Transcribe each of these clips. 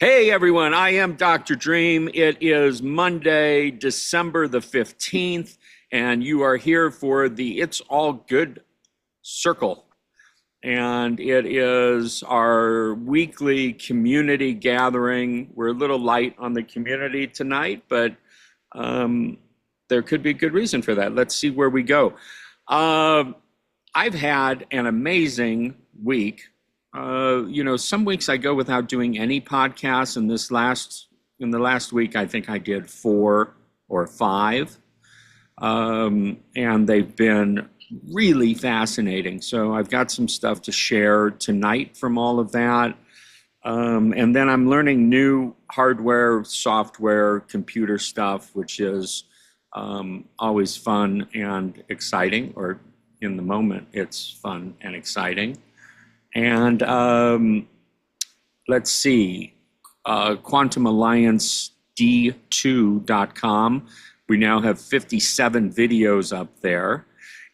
Hey everyone, I am Dr. Dream. It is Monday, December the 15th, and you are here for the It's All Good Circle. And it is our weekly community gathering. We're a little light on the community tonight, but there could be a good reason for that. Let's see where we go. I've had an amazing week. Some weeks I go without doing any podcasts, and in the last week, I think I did 4 or 5, and they've been really fascinating. So I've got some stuff to share tonight from all of that, and then I'm learning new hardware, software, computer stuff, which is always fun and exciting, or in the moment, it's fun and exciting. And let's see, quantumallianced2.com. We now have 57 videos up there.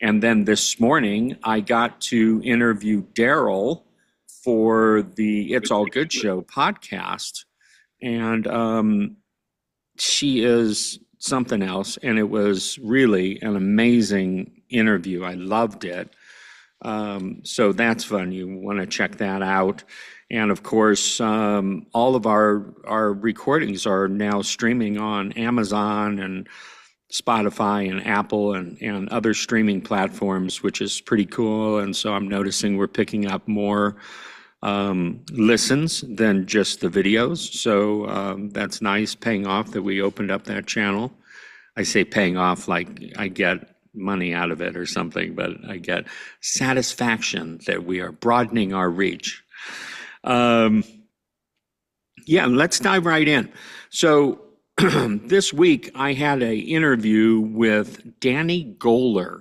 And then this morning, I got to interview Daryl for the It's All Good Show podcast. And she is something else. And it was really an amazing interview. I loved it. So that's fun. You want to check that out. And of course, all of our recordings are now streaming on Amazon and Spotify and Apple and other streaming platforms, which is pretty cool. And so I'm noticing we're picking up more listens than just the videos. So that's nice, paying off that we opened up that channel. I say paying off like I get money out of it or something, but I get satisfaction that we are broadening our reach. Let's dive right in. So this week I had an interview with Danny Goler,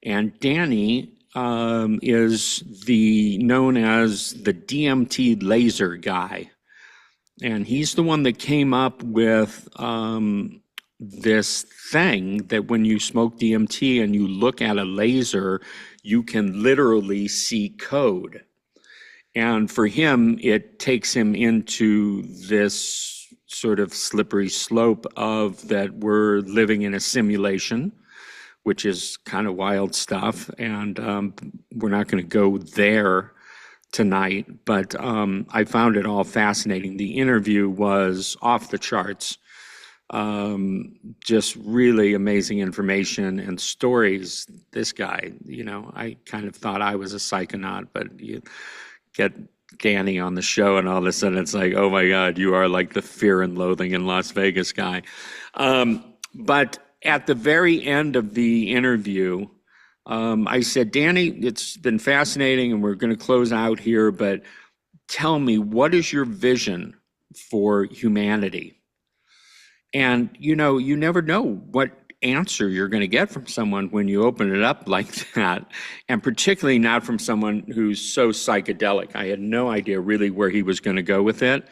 and Danny is known as the DMT laser guy, and he's the one that came up with this thing that when you smoke DMT and you look at a laser, you can literally see code. And for him, it takes him into this sort of slippery slope of that we're living in a simulation, which is kind of wild stuff. And we're not going to go there tonight, but I found it all fascinating. The interview was off the charts. Just really amazing information and stories. This guy, I kind of thought I was a psychonaut, but you get Danny on the show and all of a sudden it's like, oh my God, you are like the Fear and Loathing in Las Vegas guy. But at the very end of the interview, I said, Danny, it's been fascinating and we're going to close out here, but tell me, what is your vision for humanity? And, you never know what answer you're going to get from someone when you open it up like that, and particularly not from someone who's so psychedelic. I had no idea really where he was going to go with it.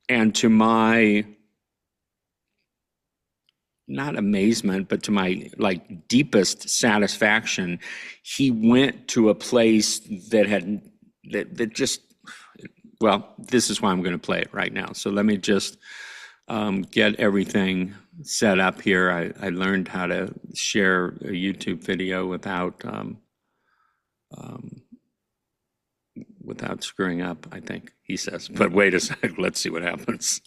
And to my, not amazement, but to my deepest satisfaction, he went to a place that just, well, this is why I'm going to play it right now. So let me just get everything set up here. I learned how to share a YouTube video without screwing up, I think he says. But wait a sec, let's see what happens.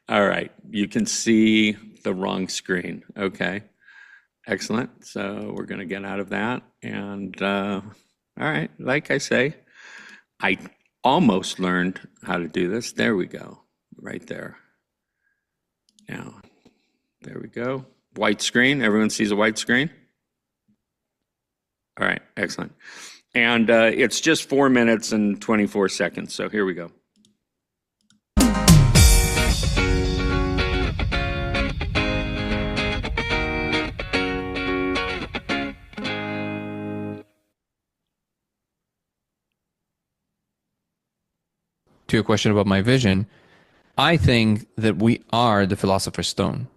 All right, you can see the wrong screen. Okay, excellent. So we're going to get out of that. And all right, like I say, I almost learned how to do this. There we go. Right there. Now, there we go. White screen. Everyone sees a white screen? All right, excellent. And it's just 4 minutes and 24 seconds. So here we go. To your question about my vision, I think that we are the Philosopher's Stone.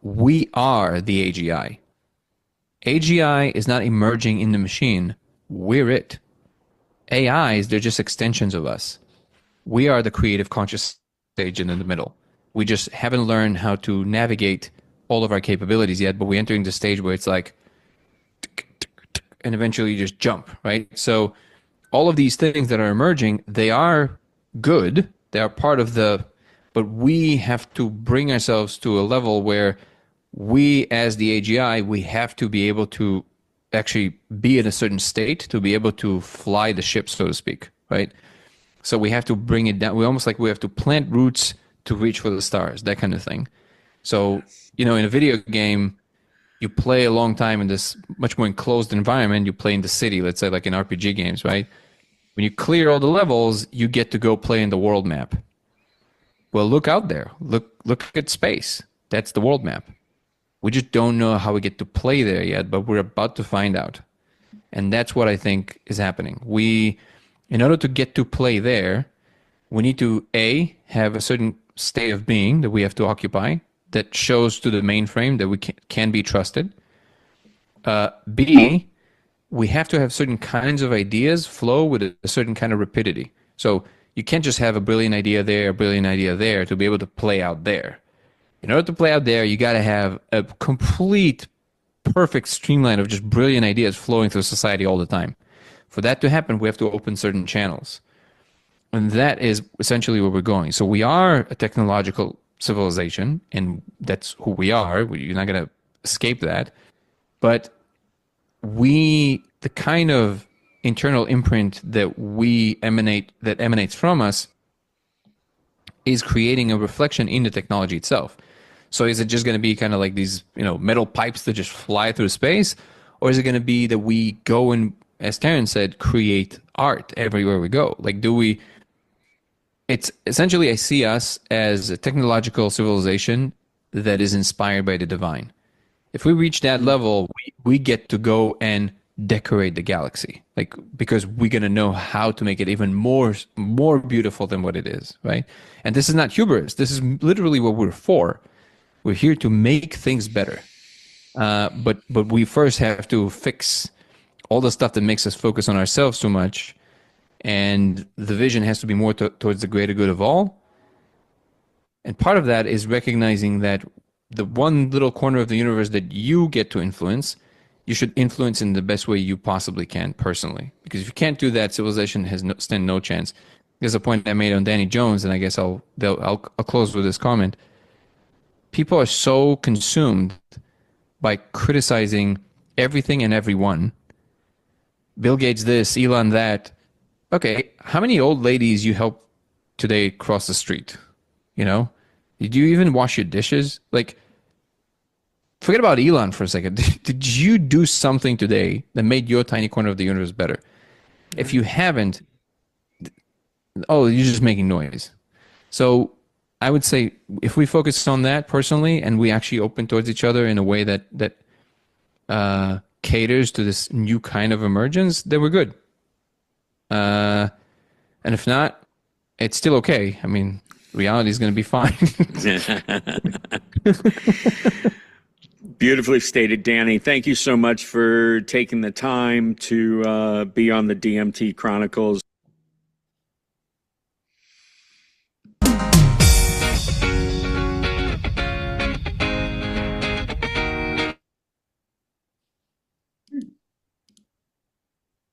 We are the AGI. AGI is not emerging in the machine. We're it. AIs, they're just extensions of us. We are the creative conscious stage in the middle. We just haven't learned how to navigate all of our capabilities yet, but we're entering the stage where it's like, and eventually you just jump, right? So all of these things that are emerging, they are good. They are part of the, but we have to bring ourselves to a level where we, as the AGI, we have to be able to actually be in a certain state to be able to fly the ship, so to speak, right? So we have to bring it down. We almost like we have to plant roots to reach for the stars, that kind of thing. So, Yes. in a video game, you play a long time in this much more enclosed environment. You play in the city, let's say like in RPG games, right? When you clear all the levels, you get to go play in the world map. Well, look out there. Look at space. That's the world map. We just don't know how we get to play there yet, but we're about to find out. And that's what I think is happening. In order to get to play there, we need to A, have a certain state of being that we have to occupy that shows to the mainframe that we can be trusted. B, we have to have certain kinds of ideas flow with a certain kind of rapidity. So you can't just have a brilliant idea there, a brilliant idea there to be able to play out there. In order to play out there, you got to have a complete, perfect streamline of just brilliant ideas flowing through society all the time. For that to happen, we have to open certain channels. And that is essentially where we're going. So we are a technological civilization, and that's who we are. You're not going to escape that. But the kind of internal imprint that that emanates from us is creating a reflection in the technology itself. So is it just going to be kind of like these, metal pipes that just fly through space? Or is it going to be that we go and, as Taryn said, create art everywhere we go? Like, it's essentially, I see us as a technological civilization that is inspired by the divine. If we reach that level, we get to go and decorate the galaxy, like, because we're going to know how to make it even more beautiful than what it is, right? And this is not hubris. This is literally what we're for. We're here to make things better. But we first have to fix all the stuff that makes us focus on ourselves too much, and the vision has to be more towards the greater good of all. And part of that is recognizing that the one little corner of the universe that you get to influence, you should influence in the best way you possibly can personally. Because if you can't do that, civilization has stand no chance. There's a point I made on Danny Jones, and I guess I'll close with this comment. People are so consumed by criticizing everything and everyone. Bill Gates this, Elon that. Okay, how many old ladies you help today cross the street? Did you even wash your dishes? Like, forget about Elon for a second. Did you do something today that made your tiny corner of the universe better? If you haven't, you're just making noise. So I would say if we focus on that personally and we actually open towards each other in a way that caters to this new kind of emergence, then we're good. And if not, it's still okay. I mean, reality is going to be fine. Beautifully stated, Danny. Thank you so much for taking the time to be on the DMT Chronicles.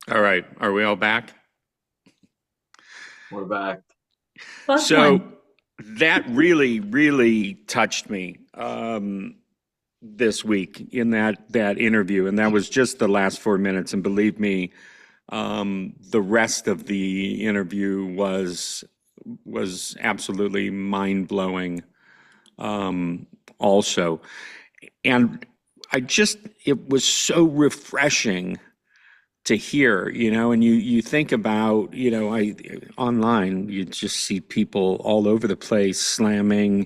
All right. Are we all back? We're back. So that really, really touched me this week in that interview. And that was just the last 4 minutes. And believe me, the rest of the interview was absolutely mind-blowing also. And it was so refreshing to hear, and you think about, online, you just see people all over the place slamming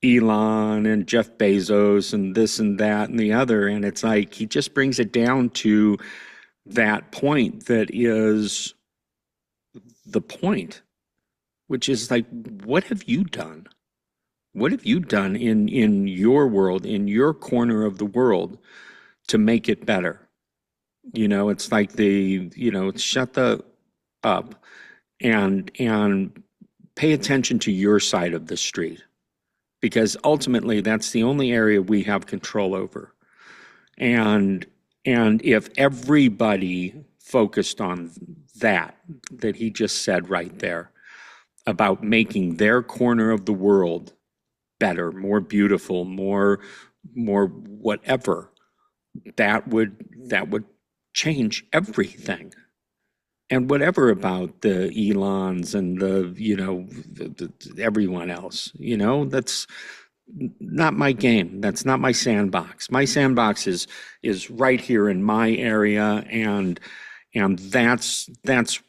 Elon and Jeff Bezos and this and that and the other. And it's like, he just brings it down to that point that is the point, which is like, what have you done? What have you done in your world, in your corner of the world to make it better? It's like shut the up and pay attention to your side of the street, because ultimately that's the only area we have control over. And if everybody focused on that he just said right there, about making their corner of the world better, more beautiful, more whatever, that would change everything. And whatever about the Elons and everyone else, that's not my game. That's not my sandbox. My sandbox is right here in my area, and that's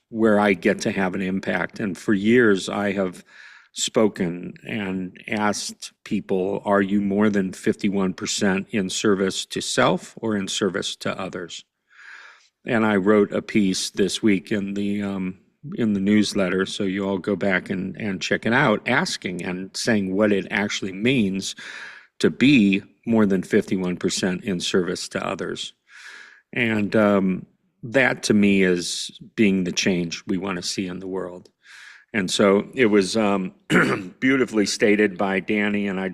where I get to have an impact. And for years, I have spoken and asked people, are you more than 51% in service to self or in service to others? And I wrote a piece this week in the newsletter, so you all go back and check it out, asking and saying what it actually means to be more than 51% in service to others. And that to me is being the change we want to see in the world. And so it was beautifully stated by Danny, and I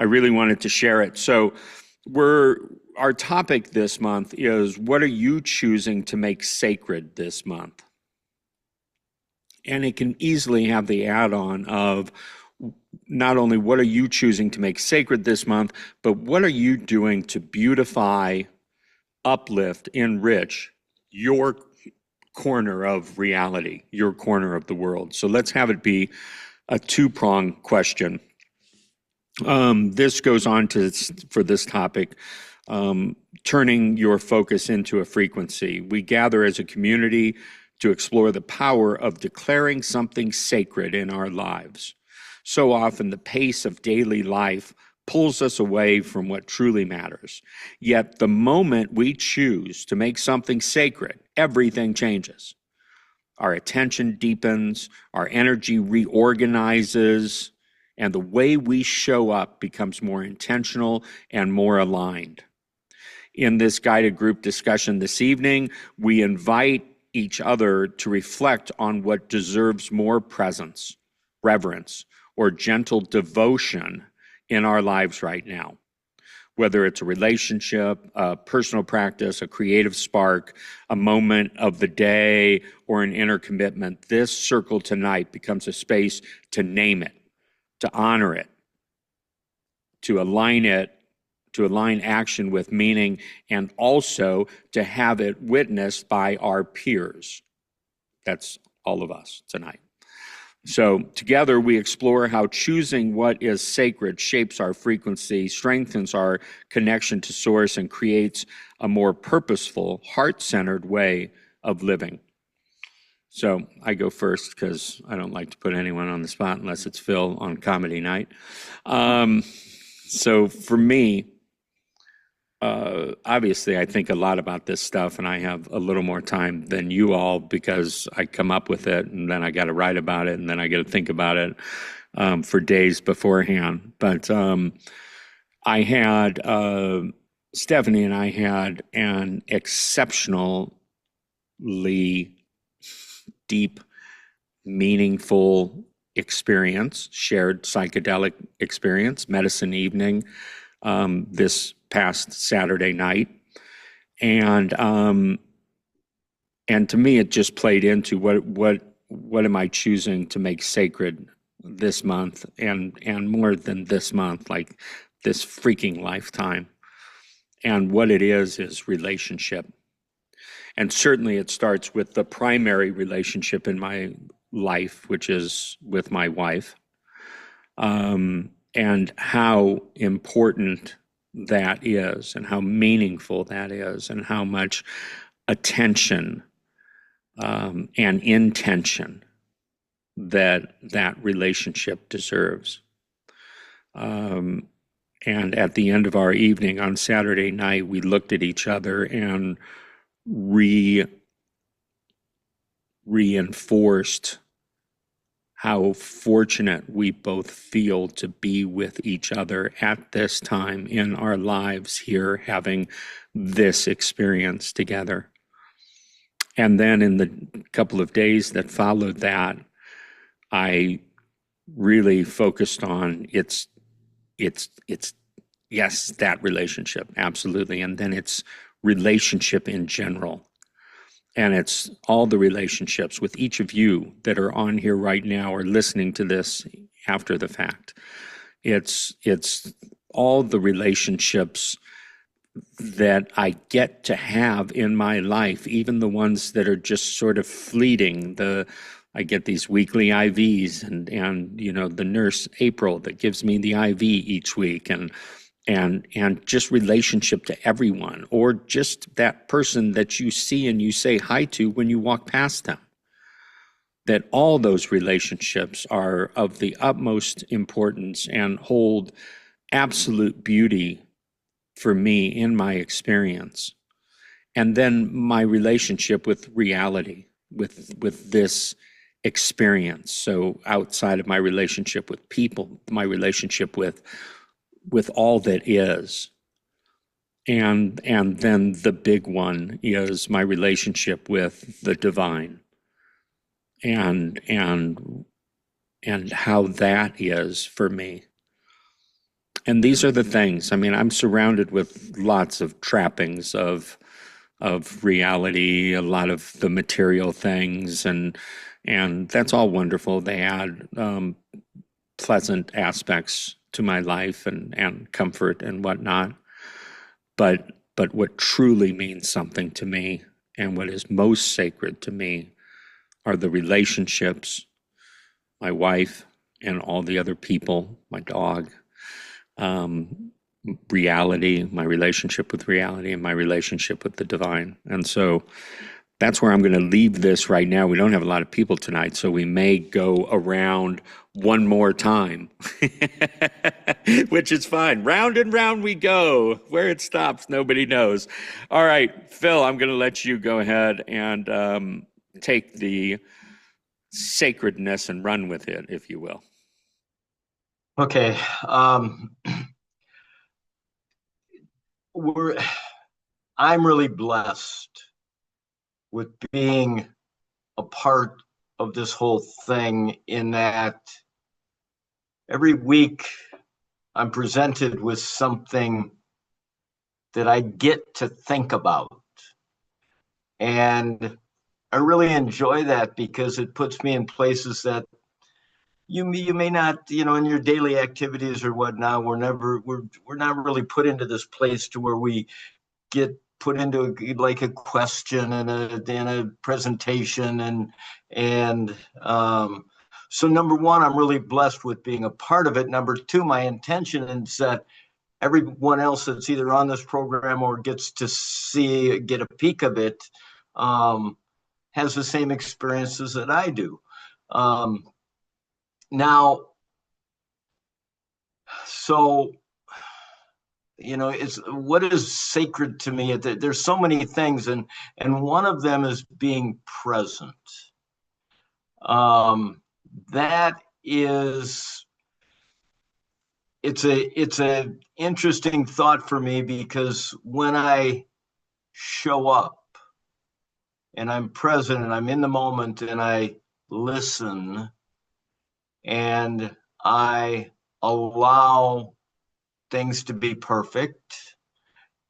really wanted to share it. So our topic this month is, what are you choosing to make sacred this month? And it can easily have the add-on of not only what are you choosing to make sacred this month, but what are you doing to beautify, uplift, enrich your corner of reality, your corner of the world. So let's have it be a two-pronged question. This goes on for this topic, turning your focus into a frequency. We gather as a community to explore the power of declaring something sacred in our lives. So often the pace of daily life pulls us away from what truly matters. Yet the moment we choose to make something sacred, everything changes. Our attention deepens, our energy reorganizes, and the way we show up becomes more intentional and more aligned. In this guided group discussion this evening, we invite each other to reflect on what deserves more presence, reverence, or gentle devotion in our lives right now. Whether it's a relationship, a personal practice, a creative spark, a moment of the day, or an inner commitment, this circle tonight becomes a space to name it, to honor it, to align action with meaning, and also to have it witnessed by our peers. That's all of us tonight. So together we explore how choosing what is sacred shapes our frequency, strengthens our connection to source, and creates a more purposeful, heart-centered way of living. So I go first because I don't like to put anyone on the spot unless it's Phil on comedy night. So for me, obviously, I think a lot about this stuff, and I have a little more time than you all because I come up with it, and then I got to write about it, and then I got to think about it for days beforehand. But I had Stephanie and I had an exceptionally deep, meaningful experience, shared psychedelic experience, medicine evening, this past Saturday night. And to me, it just played into what am I choosing to make sacred this month, and more than this month, like this freaking lifetime. And what it is relationship. And certainly it starts with the primary relationship in my life, which is with my wife, and how important that is, and how meaningful that is, and how much attention and intention that relationship deserves. And at the end of our evening on Saturday night, we looked at each other and reinforced how fortunate we both feel to be with each other at this time in our lives here, having this experience together. And then in the couple of days that followed that, I really focused on it's yes, that relationship, absolutely. And then it's relationship in general. And it's all the relationships with each of you that are on here right now or listening to this after the fact. It's all the relationships that I get to have in my life, even the ones that are just sort of fleeting. I get these weekly IVs, and the nurse April that gives me the IV each week, and just relationship to everyone, or just that person that you see and you say hi to when you walk past them. That all those relationships are of the utmost importance and hold absolute beauty for me in my experience. And then my relationship with reality, with this experience. So outside of my relationship with people, my relationship with all that is. And then the big one is my relationship with the divine, and how that is for me. And these are the things. I mean, I'm surrounded with lots of trappings of reality, a lot of the material things, and that's all wonderful. They add pleasant aspects to my life and comfort and whatnot. But what truly means something to me and what is most sacred to me are the relationships, my wife and all the other people, my dog, reality, my relationship with reality, and my relationship with the divine. And so that's where I'm going to leave this right now. We don't have a lot of people tonight, so we may go around one more time, which is fine. Round and round we go. Where it stops, nobody knows. All right, Phil, I'm going to let you go ahead and take the sacredness and run with it, if you will. Okay. I'm really blessed with being a part of this whole thing, in that every week I'm presented with something that I get to think about. And I really enjoy that, because it puts me in places that you may not, in your daily activities or whatnot, we're not really put into this place to where we get put into like a question and a presentation, and so number one, I'm really blessed with being a part of it. Number two, my intention is that everyone else that's either on this program or gets to get a peek of it, has the same experiences that I do. Now, so it's what is sacred to me. There's so many things, and one of them is being present. That is, it's a interesting thought for me, because when I show up and I'm present and I'm in the moment and I listen and I allow things to be perfect,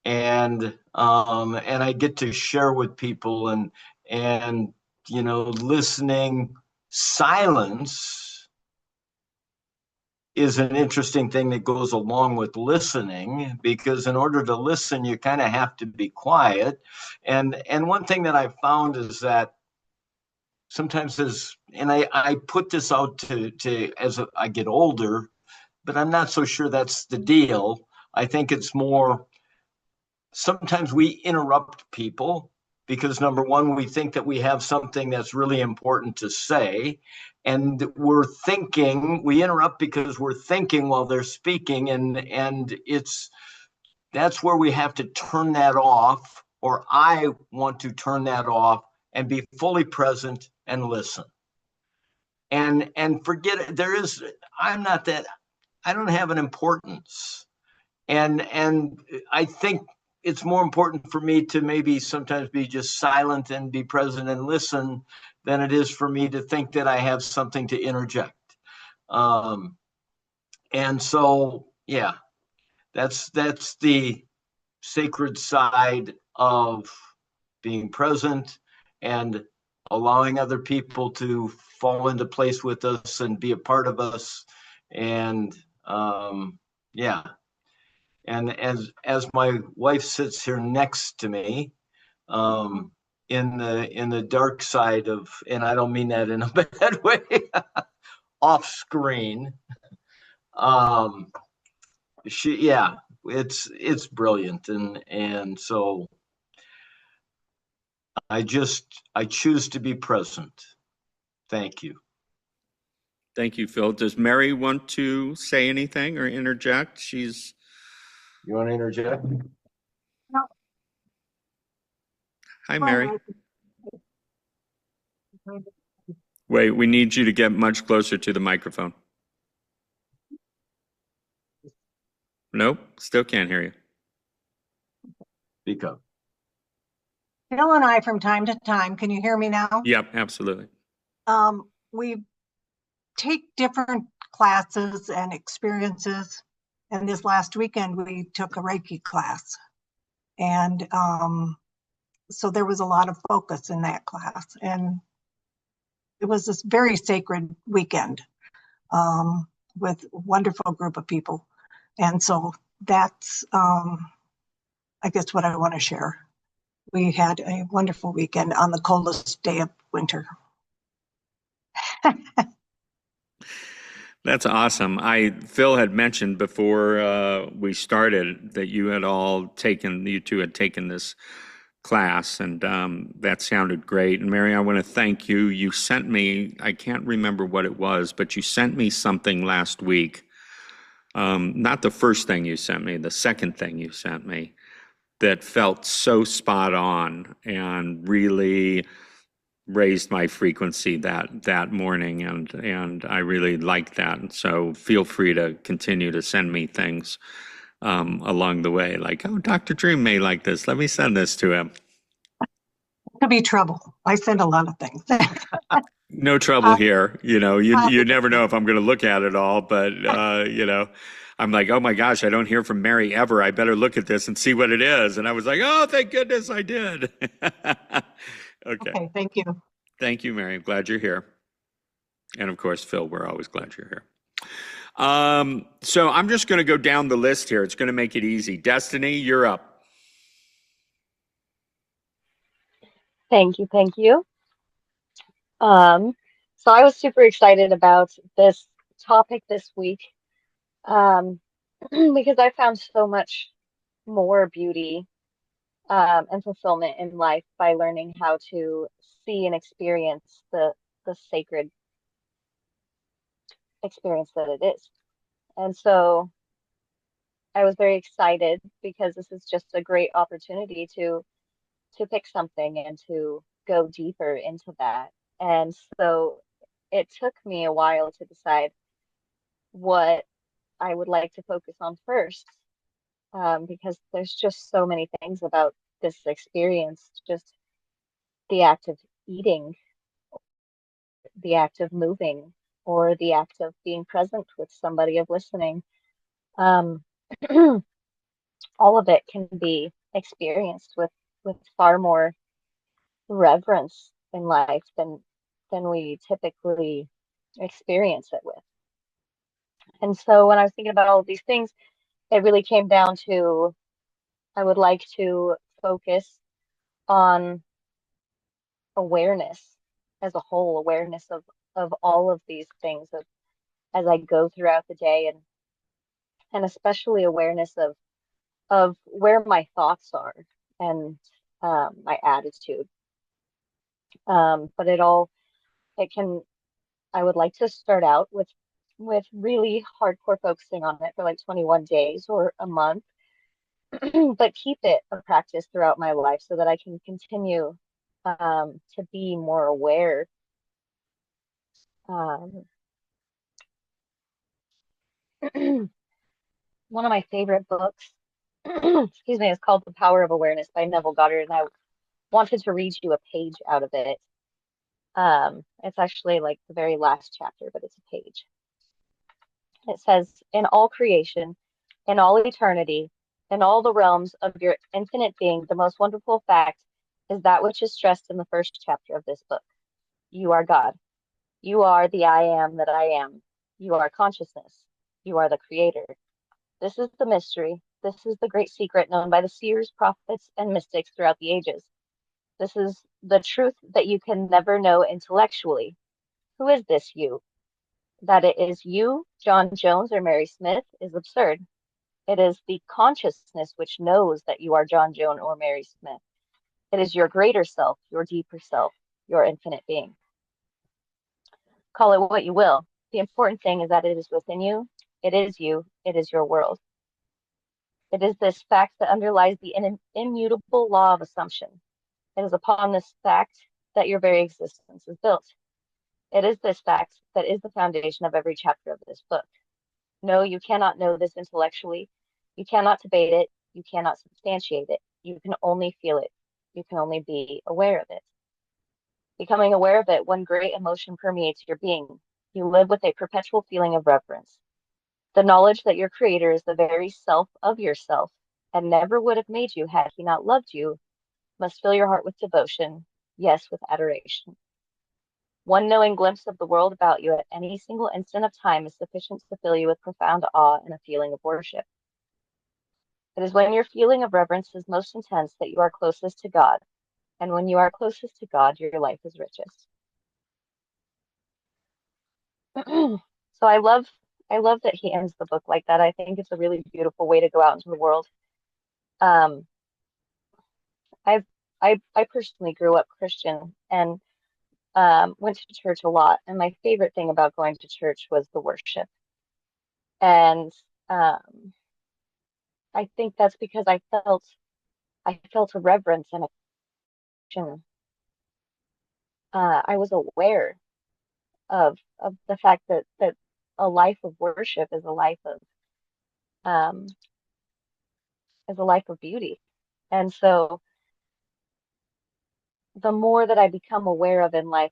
and I get to share with people, and listening. Silence is an interesting thing that goes along with listening, because in order to listen, you kind of have to be quiet. And one thing that I found is that sometimes I put this out to as I get older, but I'm not so sure that's the deal. I think it's more, sometimes we interrupt people because, number one, we think that we have something that's really important to say. And we interrupt because we're thinking while they're speaking. And that's where we have to turn that off, or I want to turn that off and be fully present and listen. And forget it. I don't have an importance. And I think it's more important for me to maybe sometimes be just silent and be present and listen than it is for me to think that I have something to interject. And so, yeah, that's the sacred side of being present and allowing other people to fall into place with us and be a part of us. And yeah, and as my wife sits here next to me, in the dark side of, and I don't mean that in a bad way, off screen, um, yeah, it's brilliant, and so I choose to be present. Thank you. Thank you, Phil. Does Mary want to say anything or interject? You want to interject? No, Hi, fine, Mary. Wait, we need you to get much closer to the microphone. Nope, still can't hear you. Speak up. Bill and I, from time to time, can you hear me now? Yep, absolutely. We take different classes and experiences. And this last weekend, we took a Reiki class. And so there was a lot of focus in that class. And it was this very sacred weekend with a wonderful group of people. And so that's, I guess, what I want to share. We had a wonderful weekend on the coldest day of winter. That's awesome. Phil had mentioned before we started that you two had taken this class, and that sounded great. And Mary, I want to thank you. You sent me, I can't remember what it was, but you sent me something last week. Not the first thing you sent me, the second thing you sent me that felt so spot on and really raised my frequency that morning, and I really liked that. And so feel free to continue to send me things along the way, like, oh, Dr. Dream may like this. Let me send this to him. Could be trouble. I send a lot of things. No trouble here. You never know if I'm going to look at it all, but I'm like, oh my gosh, I don't hear from Mary ever. I better look at this and see what it is. And I was like, oh, thank goodness I did. Okay. Thank you. Thank you, Mary. I'm glad you're here. And of course, Phil, we're always glad you're here. So I'm just going to go down the list here. It's going to make it easy. Destiny, you're up. Thank you. Thank you. So I was super excited about this topic this week, because I found so much more beauty and fulfillment in life by learning how to see and experience the sacred experience that it is. And so I was very excited because this is just a great opportunity to pick something and to go deeper into that. And so it took me a while to decide what I would like to focus on first, because there's just so many things about this experience, just the act of eating, the act of moving, or the act of being present with somebody, of listening. Um, all of it can be experienced with far more reverence in life than we typically experience it with. And so when I was thinking about all of these things, it really came down to, I would like to focus on awareness as a whole, awareness of all of these things as I go throughout the day, and especially awareness of where my thoughts are and my attitude. But I would like to start out with really hardcore focusing on it for like 21 days or a month, but keep it a practice throughout my life so that I can continue to be more aware. Um, one of my favorite books excuse me, is called The Power of Awareness by Neville Goddard, and I wanted to read you a page out of it. It's actually like the very last chapter, but it's a page. It says, in all creation, in all eternity, in all the realms of your infinite being, the most wonderful fact is that which is stressed in the first chapter of this book. You are God. You are the I am that I am. You are consciousness. You are the creator. This is the mystery. This is the great secret known by the seers, prophets, and mystics throughout the ages. This is the truth that you can never know intellectually. Who is this you? That it is you, John Jones, or Mary Smith is absurd. It is the consciousness which knows that you are John Jones or Mary Smith. It is your greater self, your deeper self, your infinite being. Call it what you will. The important thing is that it is within you. It is you. It is your world. It is this fact that underlies the immutable law of assumption. It is upon this fact that your very existence is built. It is this fact that is the foundation of every chapter of this book. No, you cannot know this intellectually. You cannot debate it. You cannot substantiate it. You can only feel it. You can only be aware of it. Becoming aware of it, one great emotion permeates your being. You live with a perpetual feeling of reverence. The knowledge that your creator is the very self of yourself and never would have made you had he not loved you must fill your heart with devotion, yes, with adoration. One knowing glimpse of the world about you at any single instant of time is sufficient to fill you with profound awe and a feeling of worship. It is when your feeling of reverence is most intense that you are closest to God, and when you are closest to God, your life is richest. So I love that he ends the book like that. I think it's a really beautiful way to go out into the world. Um, I've I personally grew up Christian and went to church a lot, and my favorite thing about going to church was the worship. And I think that's because I felt a reverence and affection. I was aware of the fact that a life of worship um, is a life of beauty. And so the more that I become aware of in life,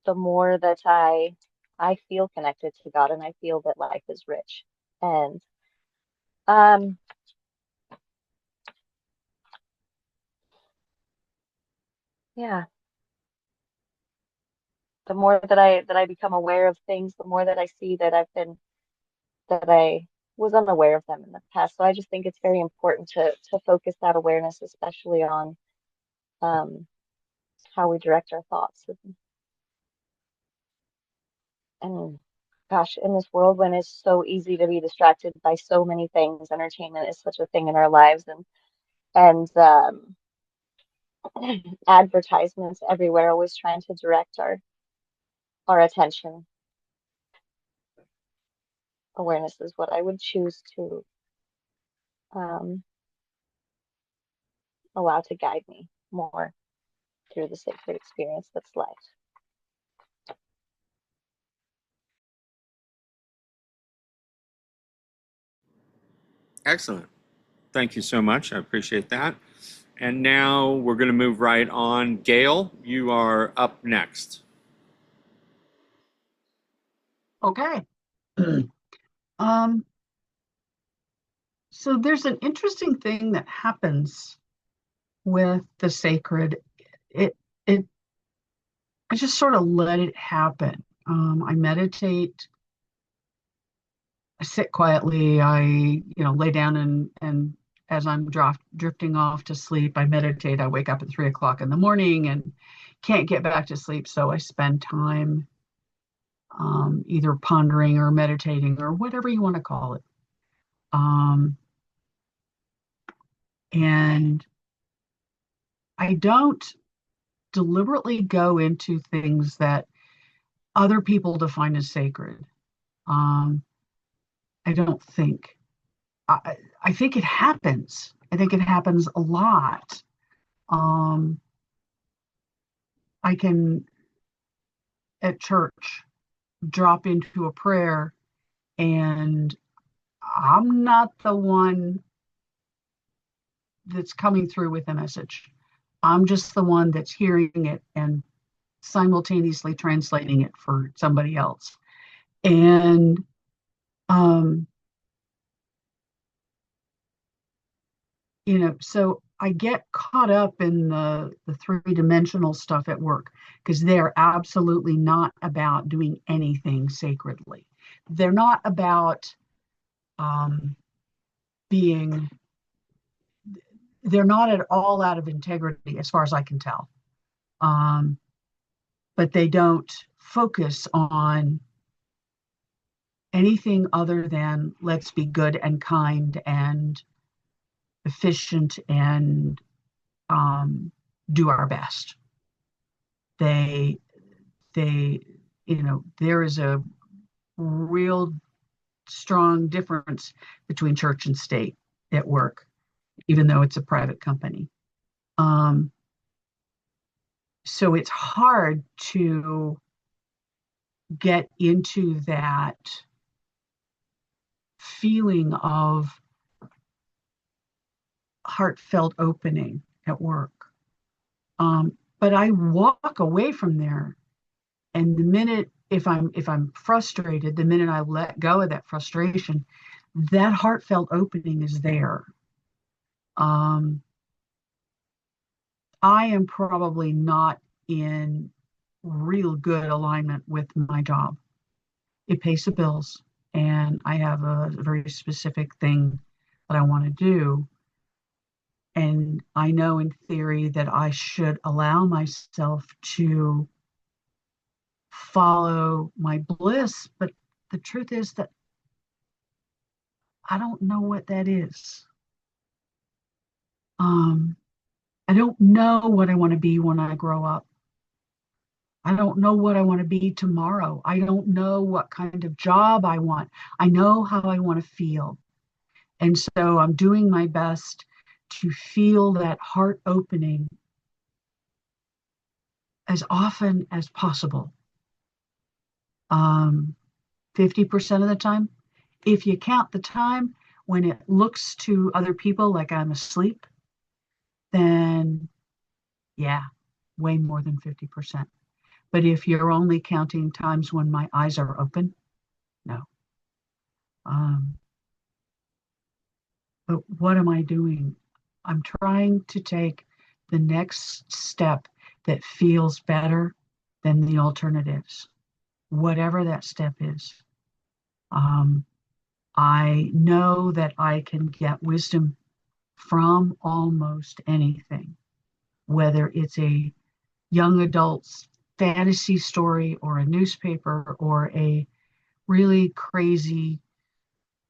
the more that I feel connected to God and I feel that life is rich. And um yeah, the more that I become aware of things, the more that I see that I was unaware of them in the past. So I just think it's very important to focus that awareness, especially on um how we direct our thoughts. And gosh, in this world when it's so easy to be distracted by so many things, entertainment is such a thing in our lives, and advertisements everywhere, always trying to direct our attention. Awareness is what I would choose to um, allow to guide me more through the sacred experience that's life. Excellent. Thank you so much. I appreciate that. And now we're going to move right on. Gail, you are up next. Okay. Um, so there's an interesting thing that happens with the sacred. It it I just sort of let it happen. I meditate, I sit quietly, lay down and as I'm drifting off to sleep, I meditate. I wake up at 3 o'clock in the morning and can't get back to sleep. So I spend time either pondering or meditating or whatever you want to call it. And I don't deliberately go into things that other people define as sacred. Um, I don't think. I think it happens. I think it happens a lot. Um, I can, at church, drop into a prayer, and I'm not the one that's coming through with the message. I'm just the one that's hearing it and simultaneously translating it for somebody else. And so I get caught up in the three-dimensional stuff at work because they're absolutely not about doing anything sacredly. They're not about being, they're not at all out of integrity as far as I can tell. But they don't focus on anything other than let's be good and kind and efficient and do our best. There is a real strong difference between church and state at work, even though it's a private company. So it's hard to get into that feeling of heartfelt opening at work. But I walk away from there, and the minute, if I'm frustrated, the minute I let go of that frustration, that heartfelt opening is there. I am probably not in real good alignment with my job. It pays the bills, and I have a very specific thing that I want to do. And I know in theory that I should allow myself to follow my bliss, but the truth is that I don't know what that is. I don't know what I want to be when I grow up. I don't know what I want to be tomorrow. I don't know what kind of job I want. I know how I want to feel. And so I'm doing my best to feel that heart opening as often as possible. 50% of the time. If you count the time when it looks to other people like I'm asleep, then yeah, way more than 50%. But if you're only counting times when my eyes are open, no. But what am I doing? I'm trying to take the next step that feels better than the alternatives, whatever that step is. I know that I can get wisdom from almost anything, whether it's a young adult's fantasy story or a newspaper or a really crazy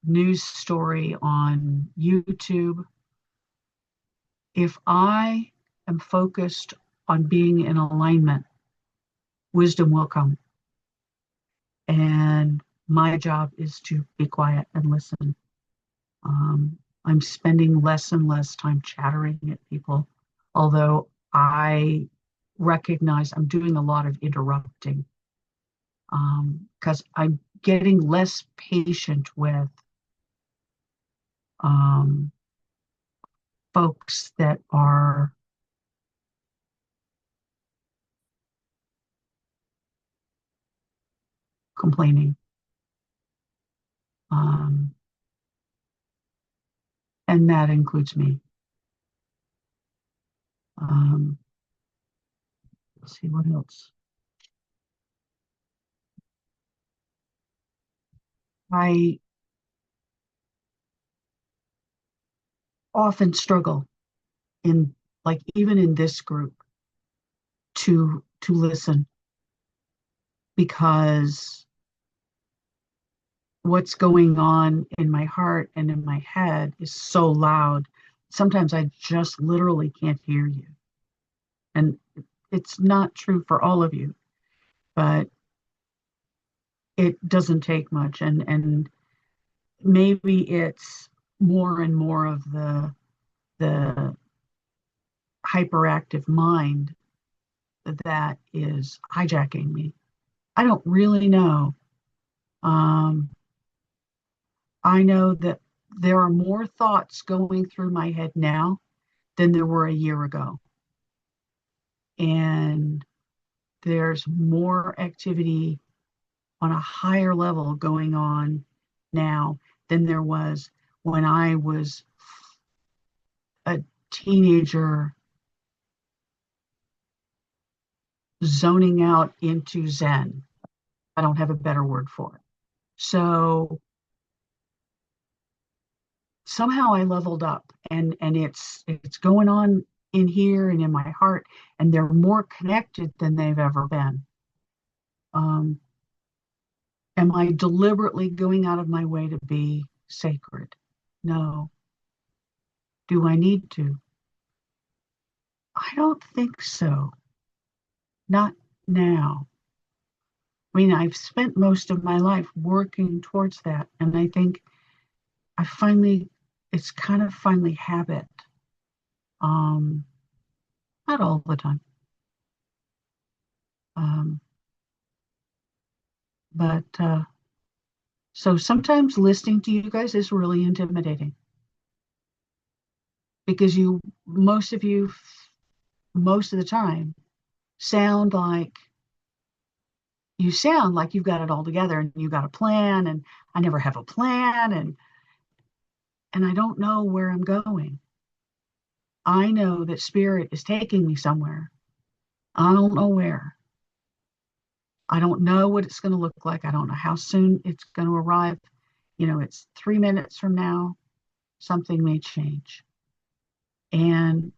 news story on YouTube. If I am focused on being in alignment, wisdom will come. And my job is to be quiet and listen. I'm spending less and less time chattering at people, although I recognize I'm doing a lot of interrupting because I'm getting less patient with folks that are complaining. And that includes me. Let's see what else. I often struggle in, like, even in this group to listen, because what's going on in my heart and in my head is so loud. Sometimes I just literally can't hear you. And it's not true for all of you, but it doesn't take much. And maybe it's more and more of the hyperactive mind that is hijacking me. I don't really know. I know that there are more thoughts going through my head now than there were a year ago. And there's more activity on a higher level going on now than there was when I was a teenager zoning out into Zen. I don't have a better word for it. So somehow I leveled up, and it's going on in here and in my heart, and they're more connected than they've ever been. Am I deliberately going out of my way to be sacred? No. Do I need to? I don't think so. Not now. I mean, I've spent most of my life working towards that, and I think it's kind of finally habit. Not all the time. But so sometimes listening to you guys is really intimidating, because most of the time sound like you've got it all together and you got a plan, and I never have a plan, and I don't know where I'm going. I know that spirit is taking me somewhere. I don't know where. I don't know what it's going to look like. I don't know how soon it's going to arrive. It's 3 minutes from now, something may change. And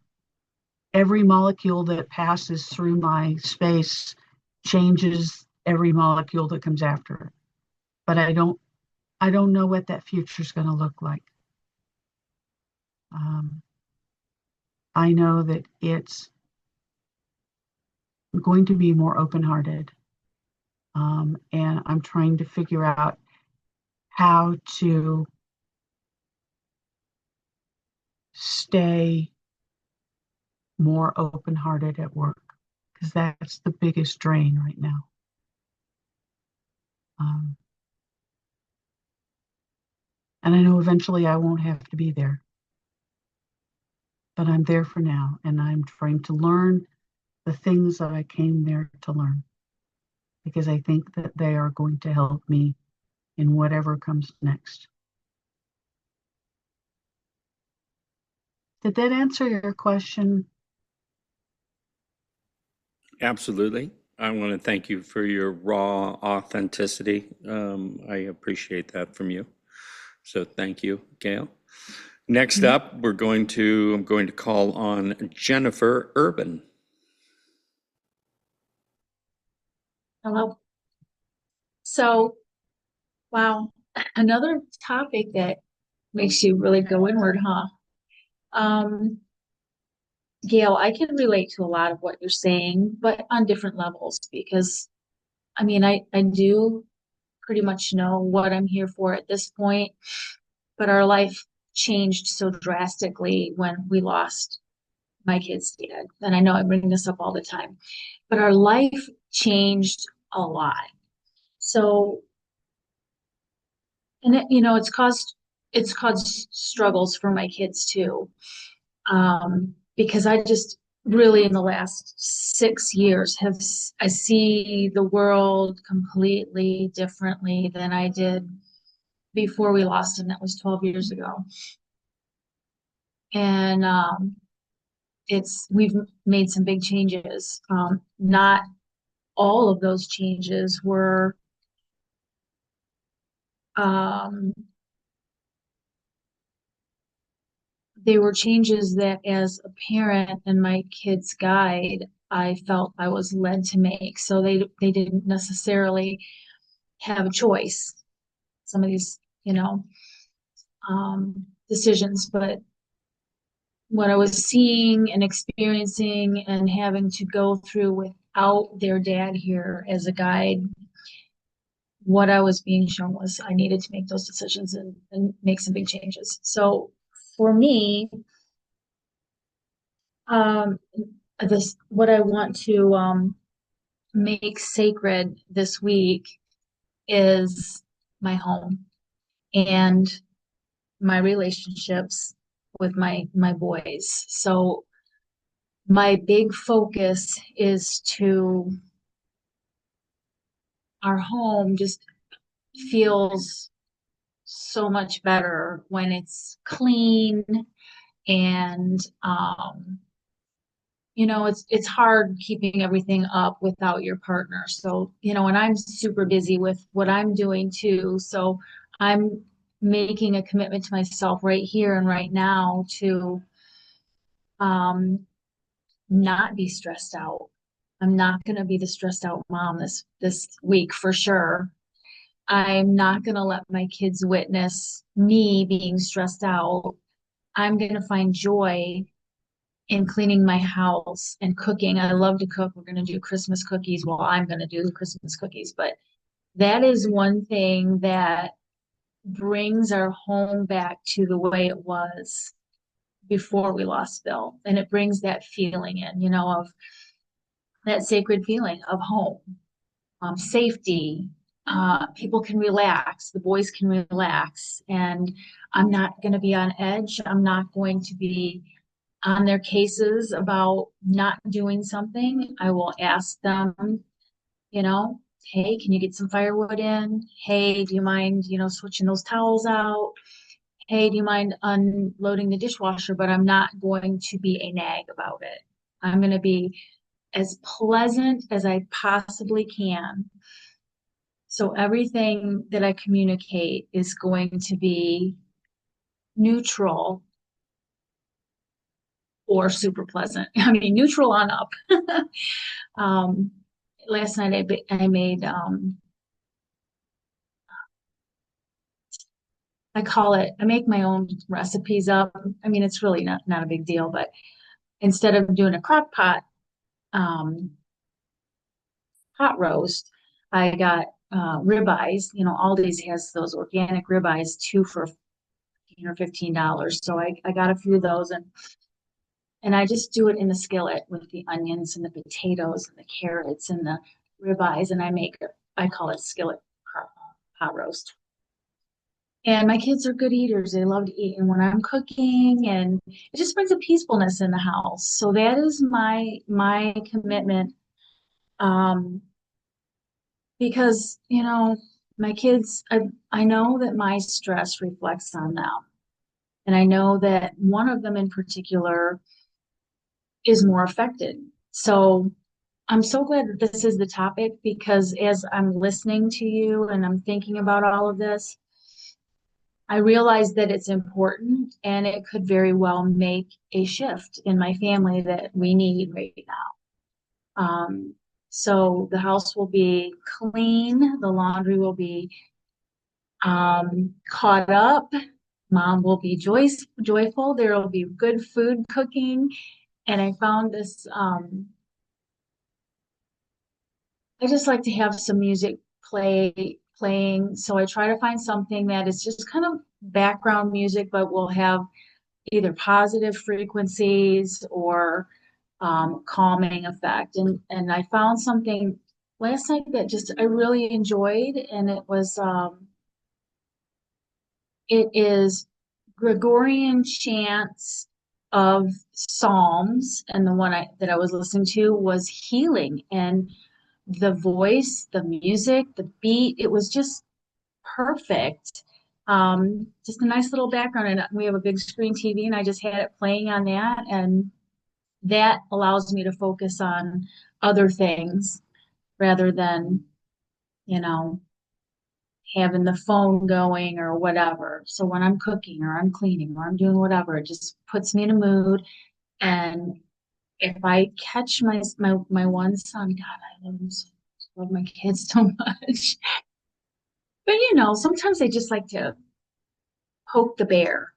every molecule that passes through my space changes every molecule that comes after it. But I don't know what that future is going to look like. I know that it's going to be more open-hearted. And I'm trying to figure out how to stay more open-hearted at work, because that's the biggest drain right now. And I know eventually I won't have to be there, but I'm there for now, and I'm trying to learn the things that I came there to learn, because I think that they are going to help me in whatever comes next. Did that answer your question? Absolutely. I want to thank you for your raw authenticity. I appreciate that from you. So thank you, Gail. Next up, I'm going to call on Jennifer Urban. Hello. So, wow, another topic that makes you really go inward, huh? Gail, I can relate to a lot of what you're saying, but on different levels, because I do pretty much know what I'm here for at this point, but our life changed so drastically when we lost my kid's dad. And I know I bring this up all the time, but our life changed a lot. So, and it's caused struggles for my kids too. Because I just really in the last 6 years I see the world completely differently than I did before we lost him. That was 12 years ago. And we've made some big changes. Not all of those changes were they were changes that as a parent and my kid's guide, I felt I was led to make. So they didn't necessarily have a choice. Some of these, decisions, but what I was seeing and experiencing and having to go through without their dad here as a guide, what I was being shown was I needed to make those decisions and make some big changes. So for me, what I want to make sacred this week is my home and my relationships with my boys. So my big focus is to our home just feels so much better when it's clean and it's hard keeping everything up without your partner. So, and I'm super busy with what I'm doing too. So I'm making a commitment to myself right here and right now to um, not be stressed out. I'm not going to be the stressed out mom this week for sure. I'm not going to let my kids witness me being stressed out. I'm going to find joy in cleaning my house and cooking. I love to cook. We're going to do Christmas cookies. Well, I'm going to do the Christmas cookies, but that is one thing that brings our home back to the way it was before we lost Bill. And it brings that feeling in, of that sacred feeling of home, safety. People can relax, the boys can relax, and I'm not going to be on edge. I'm not going to be on their cases about not doing something. I will ask them, hey, can you get some firewood in? Hey, do you mind, switching those towels out? Hey, do you mind unloading the dishwasher? But I'm not going to be a nag about it. I'm going to be as pleasant as I possibly can. So everything that I communicate is going to be neutral or super pleasant. I mean, neutral on up. Last night I made, I make my own recipes up. I mean, it's really not a big deal, but instead of doing a crock pot, hot roast, I got ribeyes. Aldi's has those organic ribeyes, 2 for $15. So I got a few of those and I just do it in the skillet with the onions and the potatoes and the carrots and the ribeyes, and I call it skillet hot roast. And my kids are good eaters. They love to eat. And when I'm cooking, and it just brings a peacefulness in the house. So that is my commitment. Because, my kids, I know that my stress reflects on them. And I know that one of them in particular is more affected. So I'm so glad that this is the topic, because as I'm listening to you and I'm thinking about all of this, I realize that it's important and it could very well make a shift in my family that we need right now. So the house will be clean, the laundry will be caught up, mom will be joyful, there will be good food cooking. And I found this, I just like to have some music playing. So I try to find something that is just kind of background music, but will have either positive frequencies or calming effect. And I found something last night that just I really enjoyed, and it is Gregorian chants of Psalms, and the one that I was listening to was healing, and the voice, the music, the beat, it was just perfect. Just a nice little background, and we have a big screen TV, and I just had it playing on that, and that allows me to focus on other things rather than, having the phone going or whatever. So when I'm cooking or I'm cleaning or I'm doing whatever, it just puts me in a mood. And if I catch my one son, God, I love my kids so much. But sometimes they just like to poke the bear.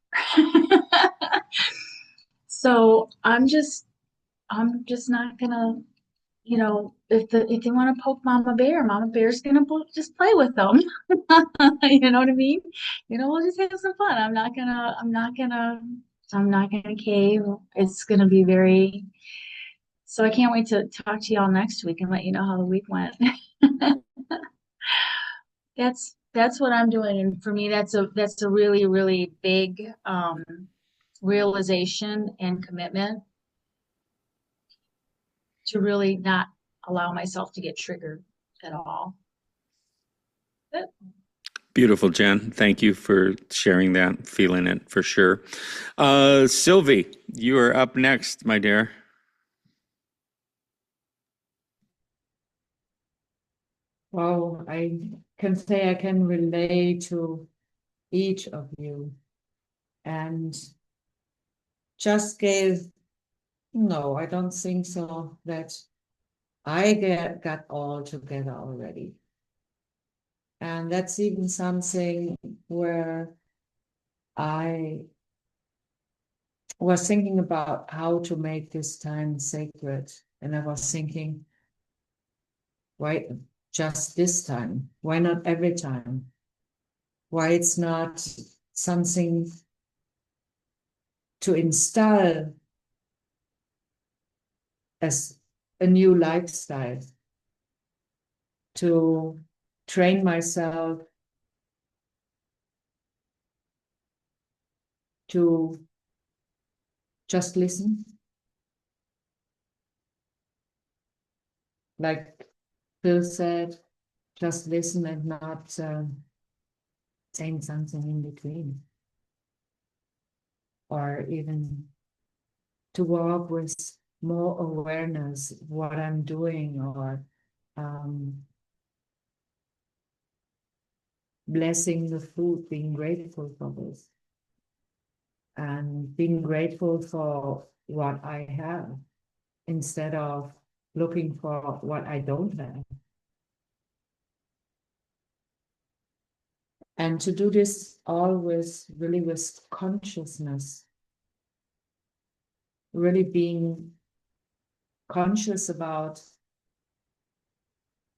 So I'm just not gonna, if they want to poke Mama Bear's gonna just play with them. You know what I mean? We'll just have some fun. I'm not gonna cave. It's gonna be very. So I can't wait to talk to y'all next week and let you know how the week went. That's what I'm doing, and for me, that's a really really big realization and commitment to really not allow myself to get triggered at all. But Beautiful, Jen. Thank you for sharing that, feeling it for sure. Sylvie, you are up next, my dear. Well, I can say I can relate to each of you and just gave, no, I don't think so, that I got all together already. And that's even something where I was thinking about how to make this time sacred. And I was thinking, why just this time? Why not every time? Why it's not something to install as a new lifestyle, to train myself to just listen. Like Phil said, just listen and not saying something in between. Or even to walk with more awareness of what I'm doing, or blessing the food, being grateful for this. And being grateful for what I have instead of looking for what I don't have. And to do this all really with consciousness, really being conscious about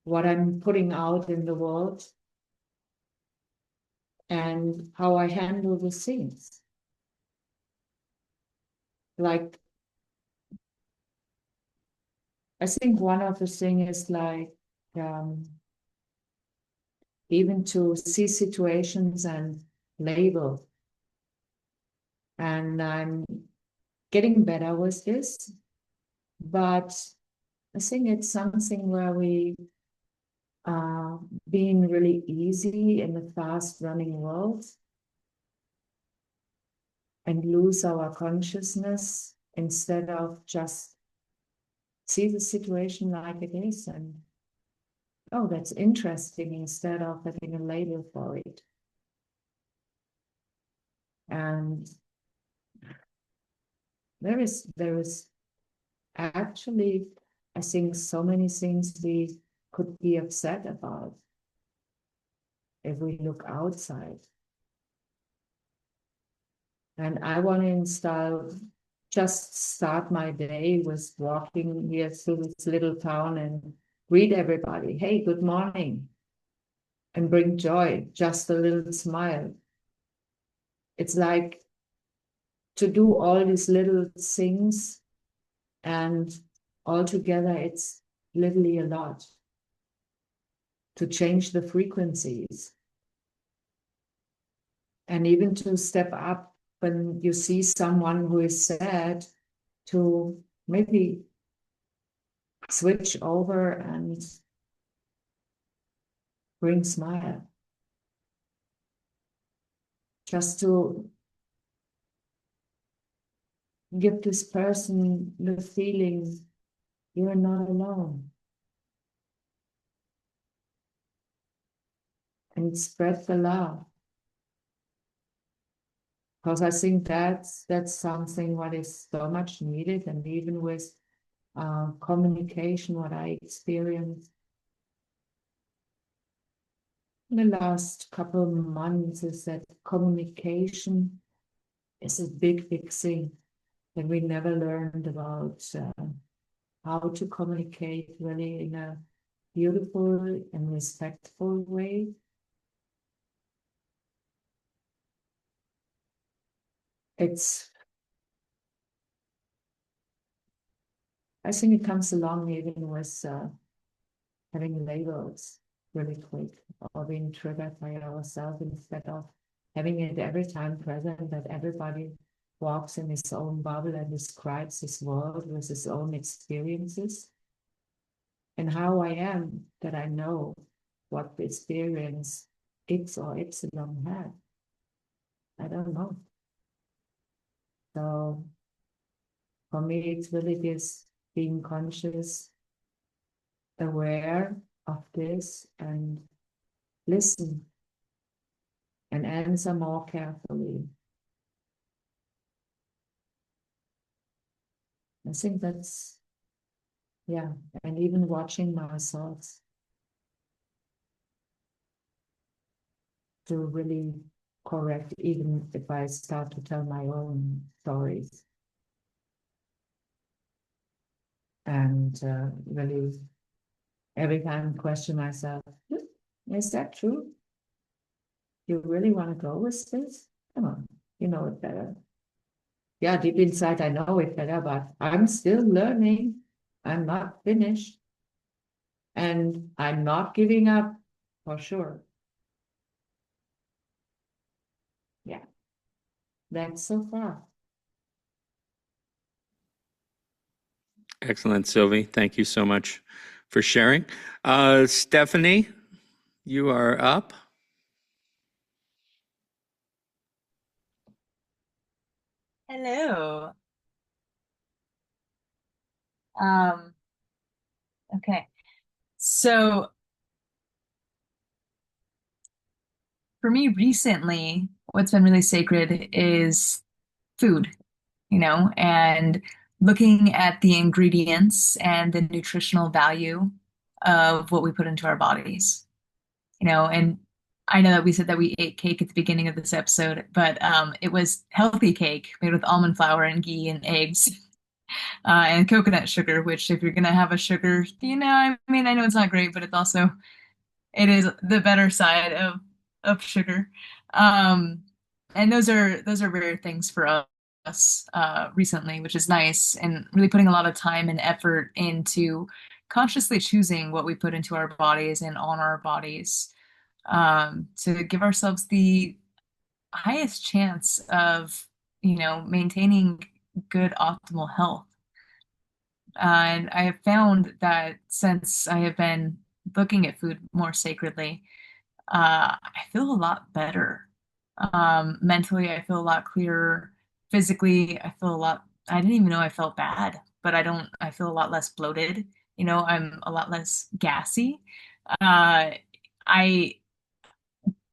what I'm putting out in the world and how I handle the things. Like, I think one of the things is like, even to see situations and label. And I'm getting better with this, but I think it's something where we being really easy in the fast running world and lose our consciousness instead of just see the situation like it is and, oh, that's interesting, instead of having a label for it. And there is actually, I think, so many things we could be upset about if we look outside. And I want to start my day with walking here through this little town and greet everybody. Hey, good morning. And bring joy, just a little smile. It's like to do all these little things, and altogether it's literally a lot to change the frequencies. And even to step up when you see someone who is sad, to maybe switch over and bring smile. Just to give this person the feeling you're not alone. And spread the love. Because I think that's something what is so much needed. And even with communication, what I experienced in the last couple of months is that communication is a big thing that we never learned about how to communicate really in a beautiful and respectful way. I think it comes along even with having labels really quick, or being triggered by ourselves instead of having it every time present, that everybody walks in his own bubble and describes his world with his own experiences. And how I am that I know what the experience X or Epsilon had. I don't know. So for me, it's really just being conscious, aware of this, and listen and answer more carefully. I think that's, yeah, and even watching my thoughts to really correct, even if I start to tell my own stories. And really, every time question myself, is that true? You really want to go with this? Come on, you know it better. Yeah, deep inside, I know it better, but I'm still learning. I'm not finished. And I'm not giving up, for sure. Yeah, that's so far. Excellent, Sylvie. Thank you so much for sharing. Stephanie, you are up. Hello. Okay. So for me recently, what's been really sacred is food, and looking at the ingredients and the nutritional value of what we put into our bodies, and I know that we said that we ate cake at the beginning of this episode, but it was healthy cake made with almond flour and ghee and eggs. And coconut sugar, which if you're gonna have a sugar, I mean, I know it's not great, but it is the better side of sugar. Um, and those are rare things for us recently, which is nice, and really putting a lot of time and effort into consciously choosing what we put into our bodies and on our bodies, to give ourselves the highest chance of, maintaining good optimal health. And I have found that since I have been looking at food more sacredly, I feel a lot better. Mentally, I feel a lot clearer. Physically, I didn't even know I felt bad, but I feel a lot less bloated. I'm a lot less gassy. I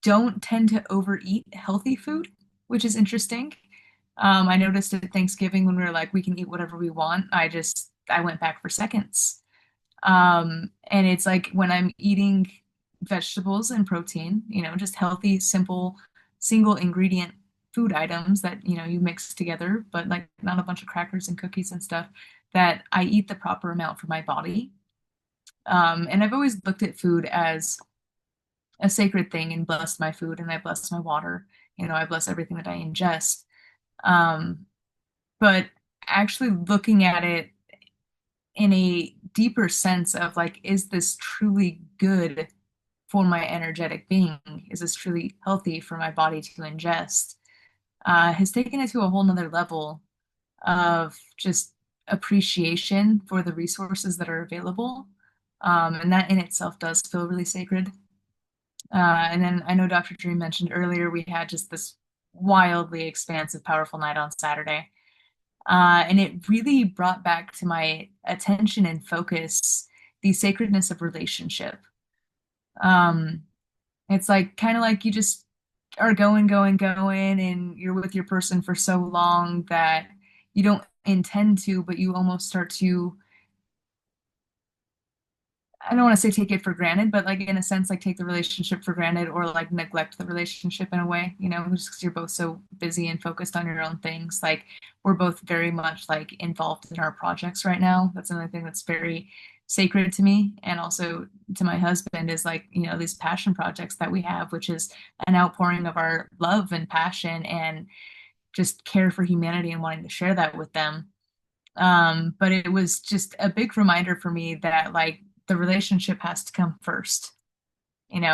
don't tend to overeat healthy food, which is interesting. I noticed at Thanksgiving when we were like, we can eat whatever we want. I went back for seconds. And it's like when I'm eating vegetables and protein, just healthy, simple, single ingredient food items that, you mix together, but like not a bunch of crackers and cookies and stuff, that I eat the proper amount for my body. And I've always looked at food as a sacred thing and blessed my food and I bless my water. I bless everything that I ingest. But actually looking at it in a deeper sense of like, is this truly good for my energetic being? Is this truly healthy for my body to ingest? Has taken it to a whole nother level of just appreciation for the resources that are available. And that in itself does feel really sacred. And then I know Dr. Dream mentioned earlier, we had just this wildly expansive, powerful night on Saturday. And it really brought back to my attention and focus the sacredness of relationship. It's like kind of like you just are going, and you're with your person for so long that you don't intend to, but you almost start to, I don't want to say take it for granted, but like in a sense, like take the relationship for granted or like neglect the relationship in a way, just because you're both so busy and focused on your own things. Like we're both very much like involved in our projects right now. That's another thing that's very sacred to me and also to my husband is like, these passion projects that we have, which is an outpouring of our love and passion and just care for humanity and wanting to share that with them. But it was just a big reminder for me that like the relationship has to come first, and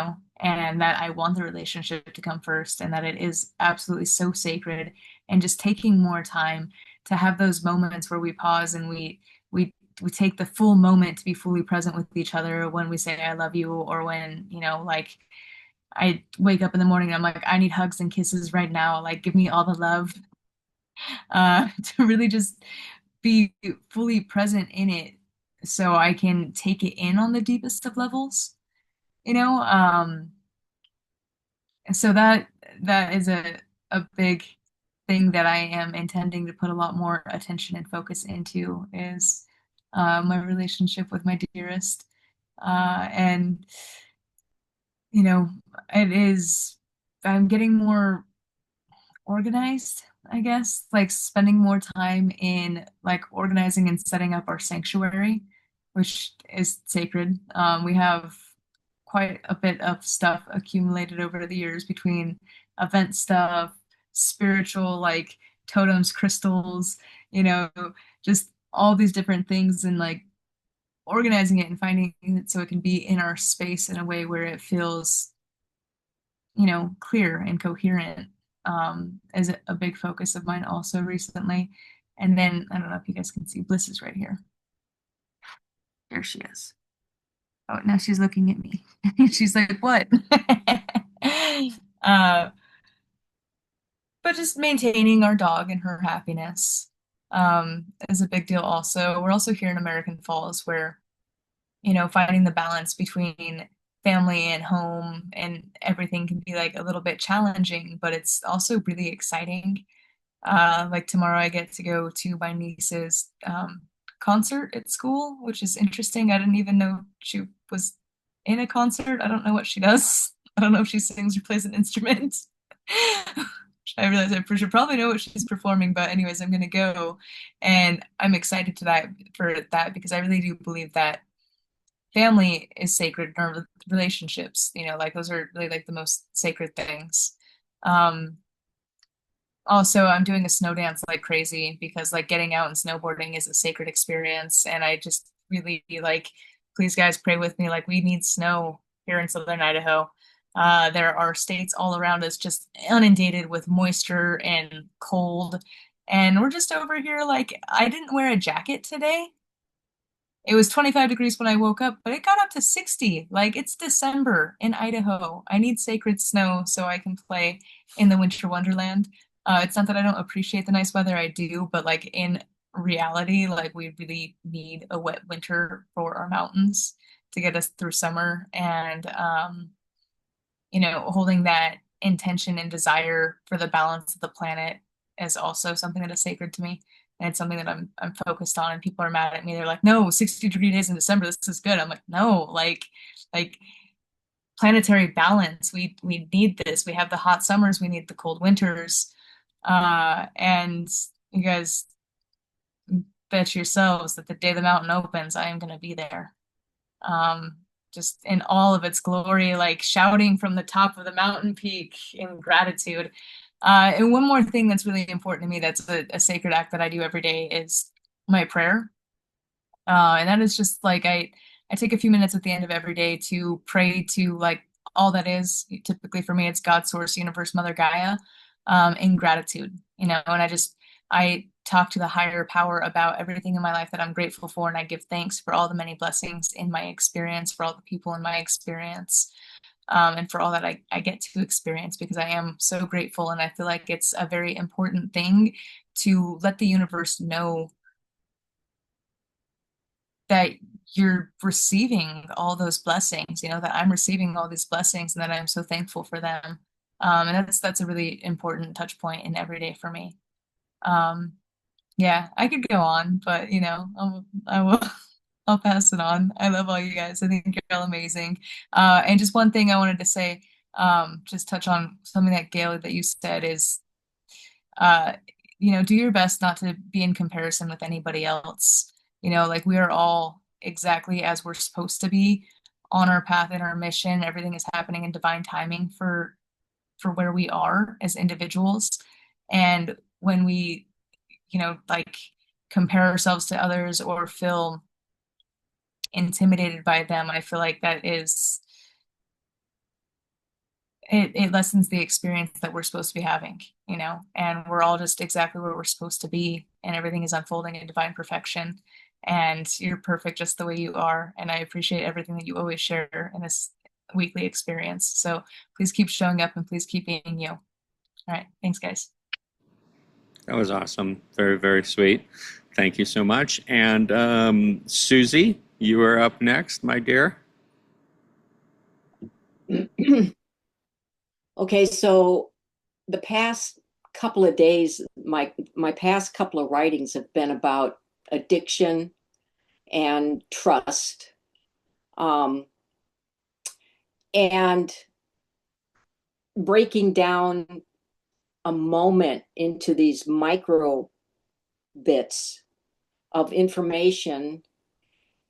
that I want the relationship to come first and that it is absolutely so sacred and just taking more time to have those moments where we pause and we take the full moment to be fully present with each other when we say I love you, or when, like I wake up in the morning and I'm like, I need hugs and kisses right now, like give me all the love. To really just be fully present in it so I can take it in on the deepest of levels, you know? So that is a big thing that I am intending to put a lot more attention and focus into, is my relationship with my dearest. And it is, I'm getting more organized, I guess, like spending more time in like organizing and setting up our sanctuary, which is sacred. We have quite a bit of stuff accumulated over the years between event stuff, spiritual, like totems, crystals, just all these different things, and like organizing it and finding it so it can be in our space in a way where it feels, clear and coherent, is a big focus of mine also recently. And then I don't know if you guys can see, Bliss is right here. There she is. Oh, now she's looking at me. She's like, what? But just maintaining our dog and her happiness is a big deal also. We're also here in American Falls, where, finding the balance between family and home and everything can be like a little bit challenging, but it's also really exciting. Like tomorrow I get to go to my niece's concert at school, which is interesting. I didn't even know she was in a concert. I don't know what she does. I don't know if she sings or plays an instrument. I realize I should probably know what she's performing, but anyways, I'm gonna go, and I'm excited for that because I really do believe that family is sacred in our relationships. Like those are really like the most sacred things. Also, I'm doing a snow dance like crazy because like getting out and snowboarding is a sacred experience, and I just really like, please guys pray with me. Like we need snow here in Southern Idaho. There are states all around us just inundated with moisture and cold, and we're just over here like, I didn't wear a jacket today. It was 25 degrees when I woke up, but it got up to 60. Like it's December in Idaho. I need sacred snow so I can play in the winter wonderland. It's not that I don't appreciate the nice weather, I do, but like in reality, like we really need a wet winter for our mountains to get us through summer. And holding that intention and desire for the balance of the planet is also something that is sacred to me. And it's something that I'm focused on, and people are mad at me. They're like, no, 60-degree days in December, this is good. I'm like, no, like planetary balance. We need this. We have the hot summers, we need the cold winters. And you guys bet yourselves that the day the mountain opens, I am gonna be there. Just in all of its glory, like shouting from the top of the mountain peak in gratitude. And one more thing that's really important to me, that's a sacred act that I do every day, is my prayer. And that is just like, I take a few minutes at the end of every day to pray to like all that is. Typically for me, it's God, Source, Universe, Mother Gaia, in gratitude, and I talk to the higher power about everything in my life that I'm grateful for, and I give thanks for all the many blessings in my experience, for all the people in my experience, and for all that I get to experience, because I am so grateful. And I feel like it's a very important thing to let the universe know that you're receiving all those blessings, that I'm receiving all these blessings and that I'm so thankful for them. And that's a really important touch point in every day for me. Yeah, I could go on, but I will I'll pass it on. I love all you guys. I think you're all amazing. And just one thing I wanted to say, just touch on something that Gail, that you said, is do your best not to be in comparison with anybody else. Like we are all exactly as we're supposed to be on our path and our mission. Everything is happening in divine timing for where we are as individuals. And when we, like compare ourselves to others or feel intimidated by them, I feel like that is, it lessens the experience that we're supposed to be having. and we're all just exactly where we're supposed to be, and everything is unfolding in divine perfection. And you're perfect just the way you are. And I appreciate everything that you always share in this weekly experience. So please keep showing up and please keep being you. All right. Thanks, guys. That was awesome. Very, very sweet. Thank you so much. And Susie, you are up next, my dear. Okay, so the past couple of days, my past couple of writings have been about addiction and trust. And breaking down a moment into these micro bits of information,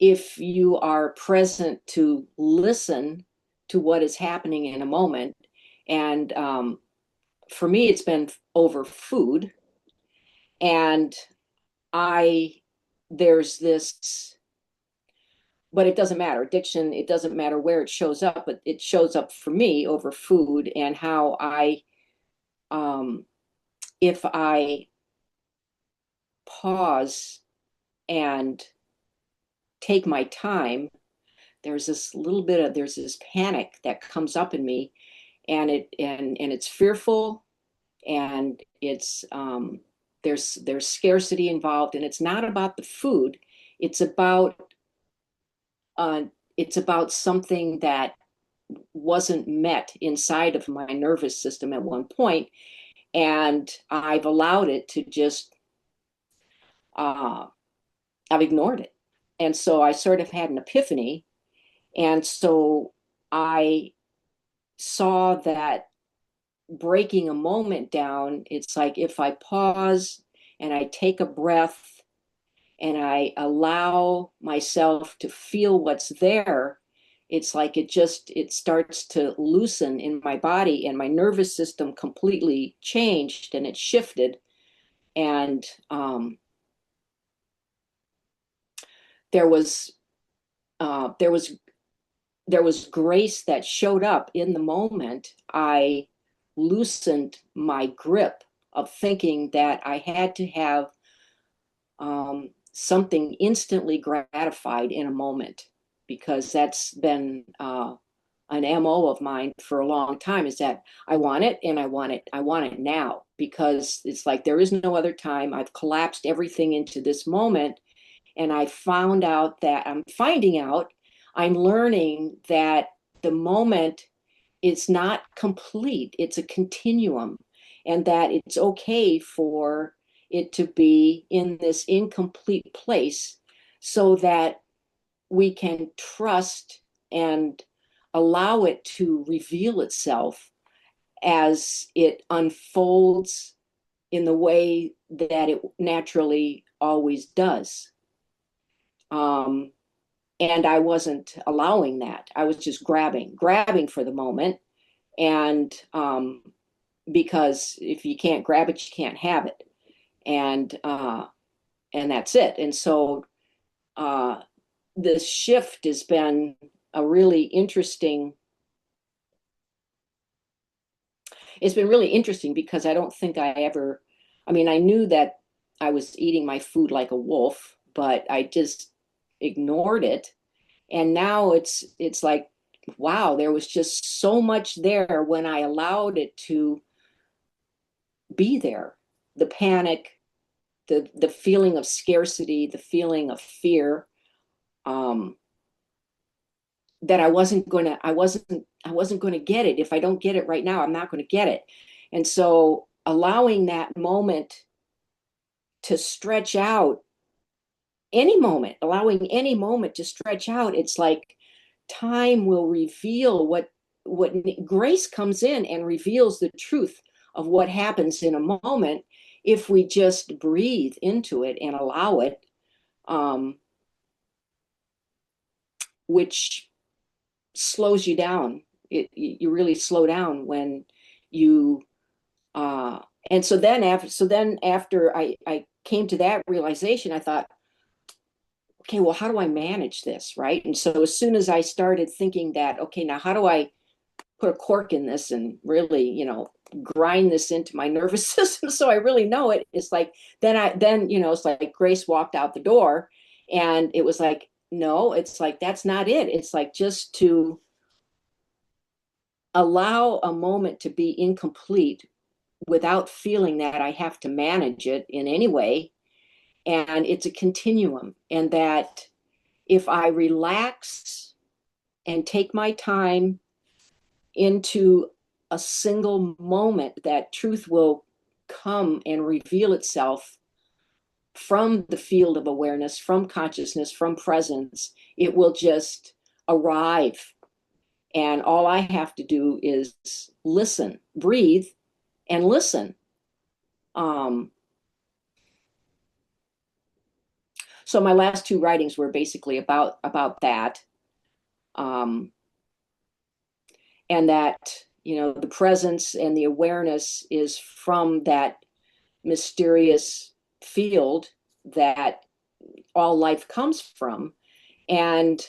if you are present to listen to what is happening in a moment. And for me, it's been over food. And there's this, but it doesn't matter. Addiction, it doesn't matter where it shows up, but it shows up for me over food, and how if I pause and take my time, there's this panic that comes up in me, and it's fearful, and it's there's scarcity involved, and it's not about the food. It's about something that wasn't met inside of my nervous system at one point, and I've allowed it to just I've ignored it. And so I sort of had an epiphany, and so I saw that breaking a moment down, it's like if I pause and I take a breath and I allow myself to feel what's there, it's like it starts to loosen in my body, and my nervous system completely changed, and it shifted. And there was grace that showed up in the moment. I loosened my grip of thinking that I had to have something instantly gratified in a moment, because that's been an MO of mine for a long time, is that I want it, and I want it now, because it's like there is no other time. I've collapsed everything into this moment, and I'm learning that the moment is not complete. It's a continuum, and that it's okay for it to be in this incomplete place, so that we can trust and allow it to reveal itself as it unfolds in the way that it naturally always does. And I wasn't allowing that. I was just grabbing for the moment. And because if you can't grab it, you can't have it. And that's it. And so this shift has been a really interesting. It's been really interesting, because I don't think I knew that I was eating my food like a wolf, but I just ignored it. And now it's like, wow, there was just so much there when I allowed it to be there. The panic, the feeling of scarcity, the feeling of fear, that I wasn't going to get it. If I don't get it right now, I'm not going to get it. And so allowing that moment to stretch out, allowing any moment to stretch out, it's like time will reveal what grace comes in and reveals the truth of what happens in a moment, if we just breathe into it and allow it, which slows you down. You really slow down when you and so then after I came to that realization, I thought, okay, well, how do I manage this, right? And so as soon as I started thinking that, okay, now how do I put a cork in this and really, grind this into my nervous system so I really know it. It's like, then, it's like Grace walked out the door and it was like, no, it's like, that's not it. It's like just to allow a moment to be incomplete without feeling that I have to manage it in any way. And it's a continuum. And that if I relax and take my time into a single moment, that truth will come and reveal itself from the field of awareness, from consciousness, from presence. It will just arrive. And all I have to do is listen, breathe, and listen. So my last two writings were basically about that. And that, the presence and the awareness is from that mysterious field that all life comes from. And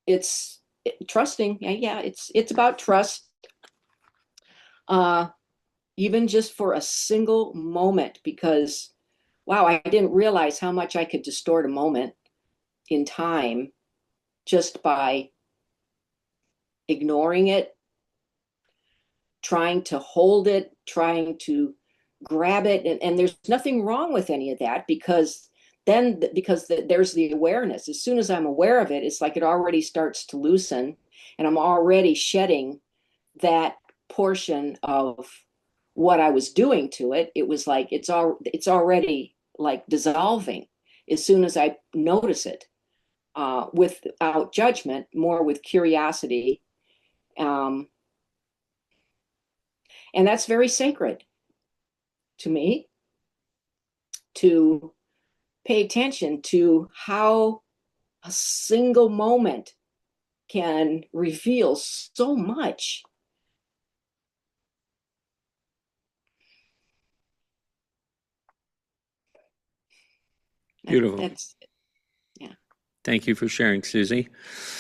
it's trusting. Yeah, it's about trust. Even just for a single moment, because wow, I didn't realize how much I could distort a moment in time just by ignoring it, trying to hold it, trying to grab it. And there's nothing wrong with any of that, because there's the awareness. As soon as I'm aware of it, it's like it already starts to loosen, and I'm already shedding that portion of what I was doing to it. It was like it's already like dissolving as soon as I notice it, without judgment, more with curiosity. And that's very sacred to me, to pay attention to how a single moment can reveal so much. Beautiful. Yeah. Thank you for sharing, Susie.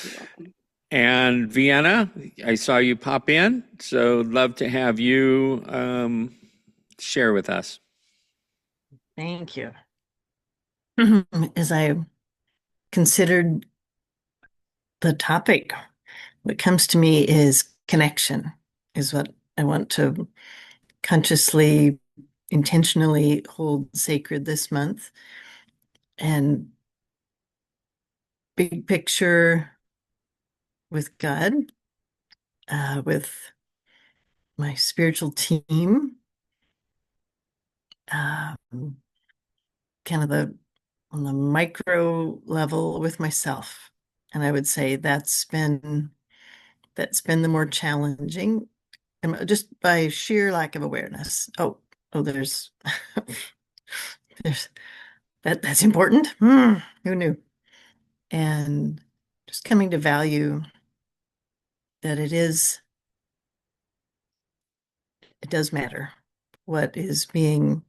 You're welcome. And Vienna, I saw you pop in, so love to have you share with us. Thank you. As I considered the topic, what comes to me is connection, is what I want to consciously, intentionally hold sacred this month. And big picture with God, with my spiritual team, kind of on the micro level with myself. And I would say that's been the more challenging, just by sheer lack of awareness. There's that's important. Who knew? And just coming to value that it does matter what is being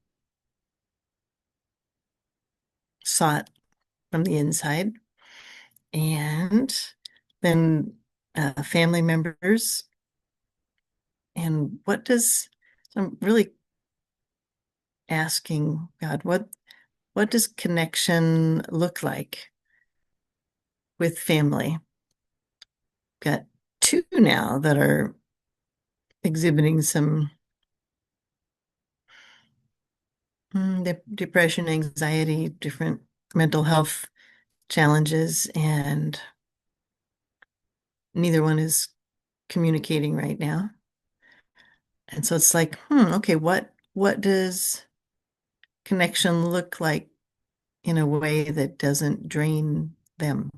sought from the inside. And then family members. And I'm really asking God, what does connection look like with family? Got two now that are exhibiting some depression, anxiety, different mental health challenges, and neither one is communicating right now. And so it's like, okay, what does connection look like in a way that doesn't drain them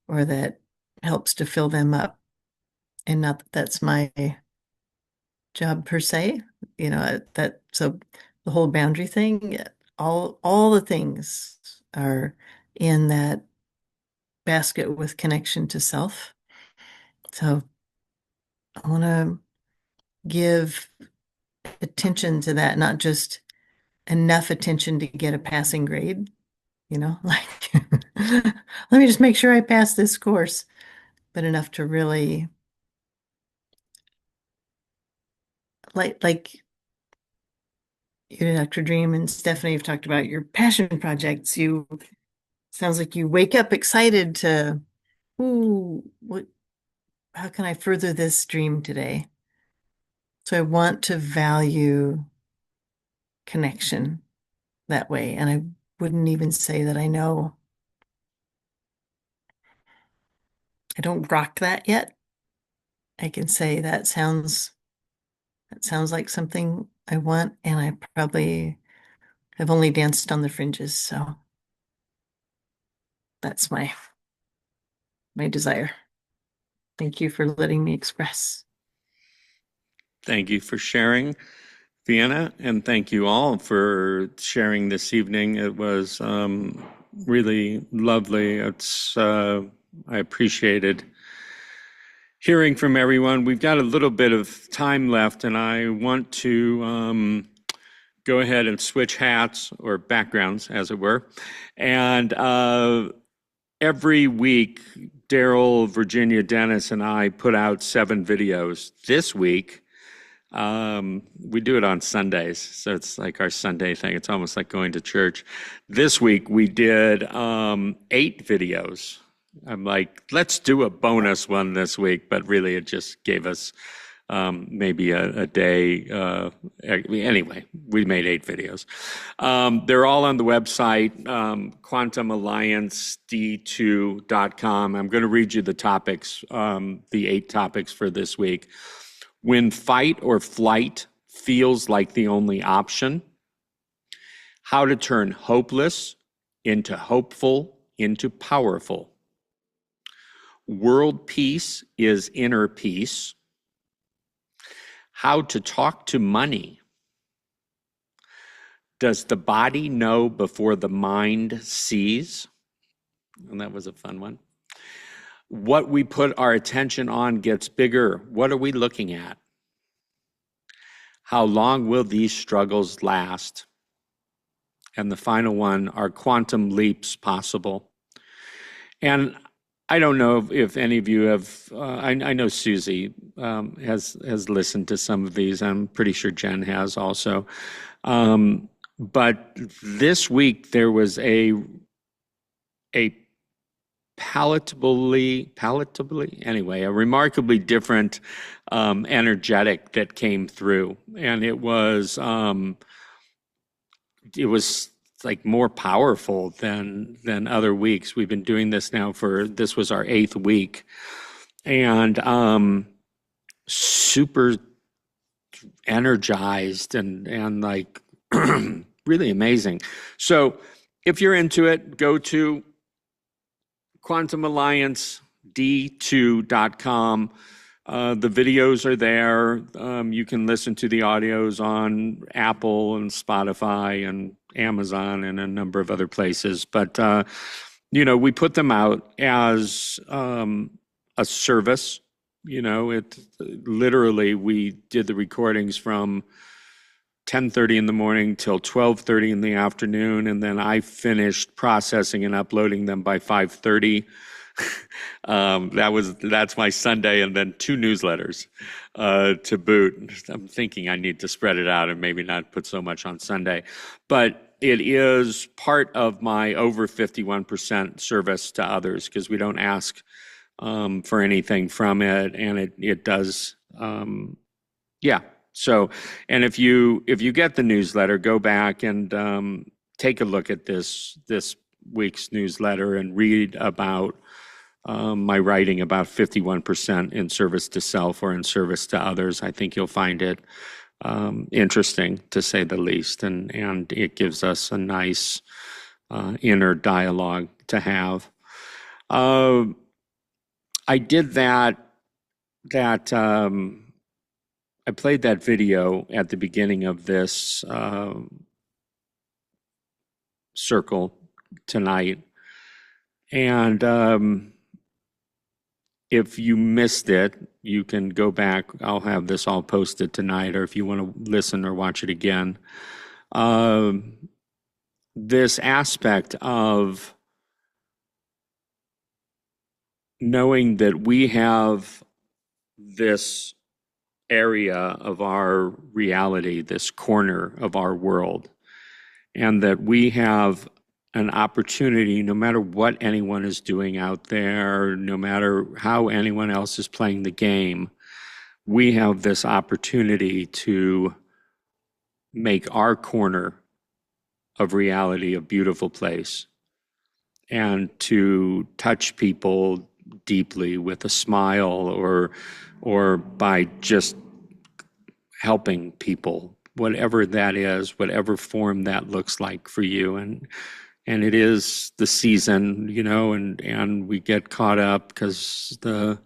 or that helps to fill them up? And not that that's my job per se, so the whole boundary thing, all the things are in that basket with connection to self. So I want to give attention to that, not just enough attention to get a passing grade, like let me just make sure I pass this course, but enough to really like you, Dr. Dream and Stephanie have talked about your passion projects. Sounds like you wake up excited to, ooh, how can I further this dream today? So I want to value connection that way. And I wouldn't even say that I know. I don't rock that yet. I can say that sounds like something I want, and I probably have only danced on the fringes, so that's my desire. Thank you for letting me express. Thank you for sharing, Vienna, and thank you all for sharing this evening. It was really lovely. I appreciated hearing from everyone. We've got a little bit of time left, and I want to go ahead and switch hats or backgrounds, as it were. And every week, Daryl, Virginia, Dennis, and I put out 7 videos. This week, we do it on Sundays, so it's like our Sunday thing. It's almost like going to church. This week, we did 8 videos. I'm like, let's do a bonus one this week, but really it just gave us maybe a day. Anyway, we made 8 videos. They're all on the website, quantumallianced2.com. I'm going to read you the topics, the 8 topics for this week. When fight or flight feels like the only option, how to turn hopeless into hopeful into powerful. World peace is inner peace. How to talk to money. Does the body know before the mind sees? And that was a fun one. What we put our attention on gets bigger. What are we looking at? How long will these struggles last? And the final one, are quantum leaps possible? And I don't know if any of you have, I know Susie has listened to some of these. I'm pretty sure Jen has also. But this week there was a a remarkably different energetic that came through. And it was like more powerful than other weeks. We've been doing this now this was our 8th week, and super energized and like really amazing. So if you're into it, go to quantumallianced2.com. The videos are there. You can listen to the audios on Apple and Spotify and Amazon and a number of other places. But, we put them out as a service. It literally, we did the recordings from 10:30 in the morning till 12:30 in the afternoon. And then I finished processing and uploading them by 5:30. That's my Sunday, and then 2 newsletters to boot. I'm thinking I need to spread it out and maybe not put so much on Sunday, but it is part of my over 51% service to others, because we don't ask for anything from it, and it does. So, and if you get the newsletter, go back and take a look at this week's newsletter and read about my writing about 51% in service to self or in service to others. I think you'll find it interesting, to say the least, and it gives us a nice inner dialogue to have. I did that. I played that video at the beginning of this circle tonight, and if you missed it, you can go back. I'll have this all posted tonight, or if you want to listen or watch it again. This aspect of knowing that we have this area of our reality, this corner of our world, and that we have an opportunity, no matter what anyone is doing out there, no matter how anyone else is playing the game, we have this opportunity to make our corner of reality a beautiful place and to touch people deeply with a smile or by just helping people, whatever that is, whatever form that looks like for you. And it is the season, you know, and we get caught up because the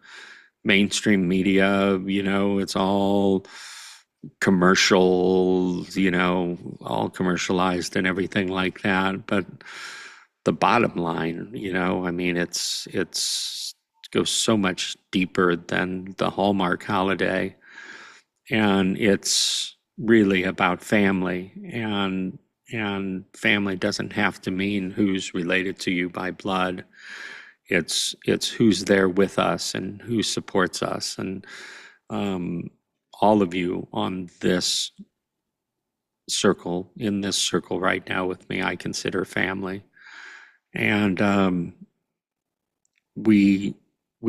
mainstream media, you know, it's all commercial, you know, all commercialized and everything like that. But the bottom line, you know, I mean, it goes so much deeper than the Hallmark holiday. And it's really about family, and family doesn't have to mean who's related to you by blood. It's who's there with us and who supports us. And all of you on this circle, in this circle right now with me, I consider family. And we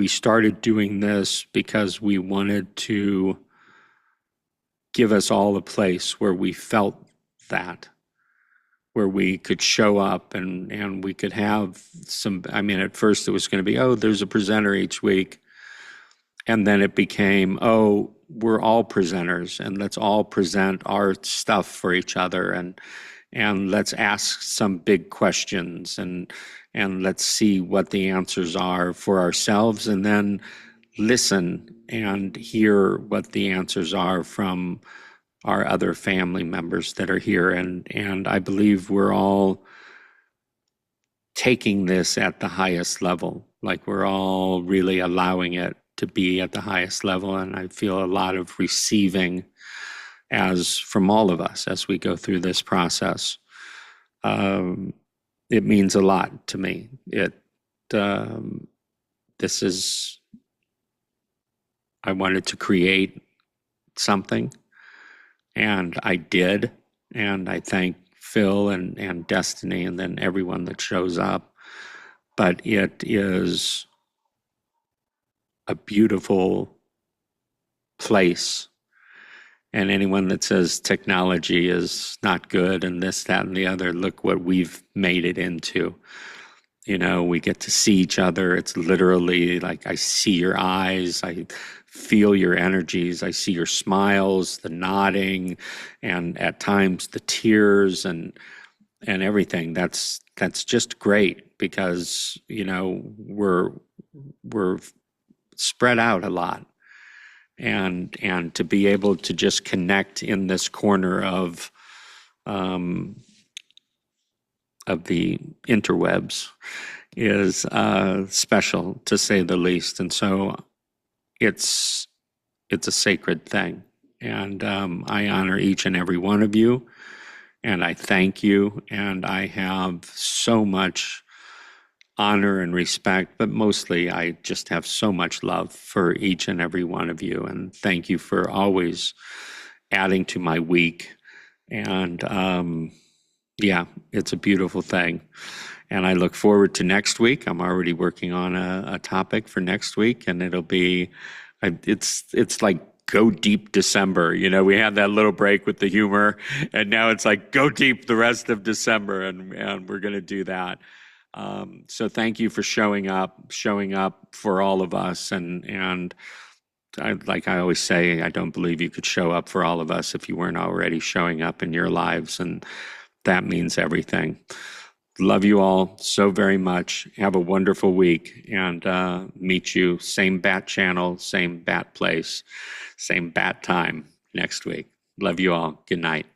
started doing this because we wanted to give us all a place where we felt that, where we could show up and we could have some, I mean, at first it was going to be, oh, there's a presenter each week. And then it became, oh, we're all presenters and let's all present our stuff for each other and let's ask some big questions and let's see what the answers are for ourselves, and then listen and hear what the answers are from our other family members that are here. And I believe we're all taking this at the highest level, like we're all really allowing it to be at the highest level. And I feel a lot of receiving as from all of us as we go through this process. It means a lot to me. This is, I wanted to create something, and I did, and I thank Phil and Destiny and then everyone that shows up. But it is a beautiful place. And anyone that says technology is not good and this, that, and the other, look what we've made it into. You know, we get to see each other. It's literally like I see your eyes, I feel your energies, I see your smiles, the nodding, and at times the tears and everything. That's just great because, you know, we're spread out a lot. And to be able to just connect in this corner of the interwebs is special, to say the least. And so it's a sacred thing. And I honor each and every one of you, and I thank you. And I have so much honor and respect, but mostly I just have so much love for each and every one of you. And thank you for always adding to my week. And yeah, it's a beautiful thing. And I look forward to next week. I'm already working on a topic for next week, and it'll be, it's like go deep December. You know, we had that little break with the humor, and now it's like go deep the rest of December, and we're going to do that. So thank you for showing up for all of us. And like I always say, I don't believe you could show up for all of us if you weren't already showing up in your lives. And that means everything. Love you all so very much. Have a wonderful week, and meet you same bat channel, same bat place, same bat time next week. Love you all. Good night.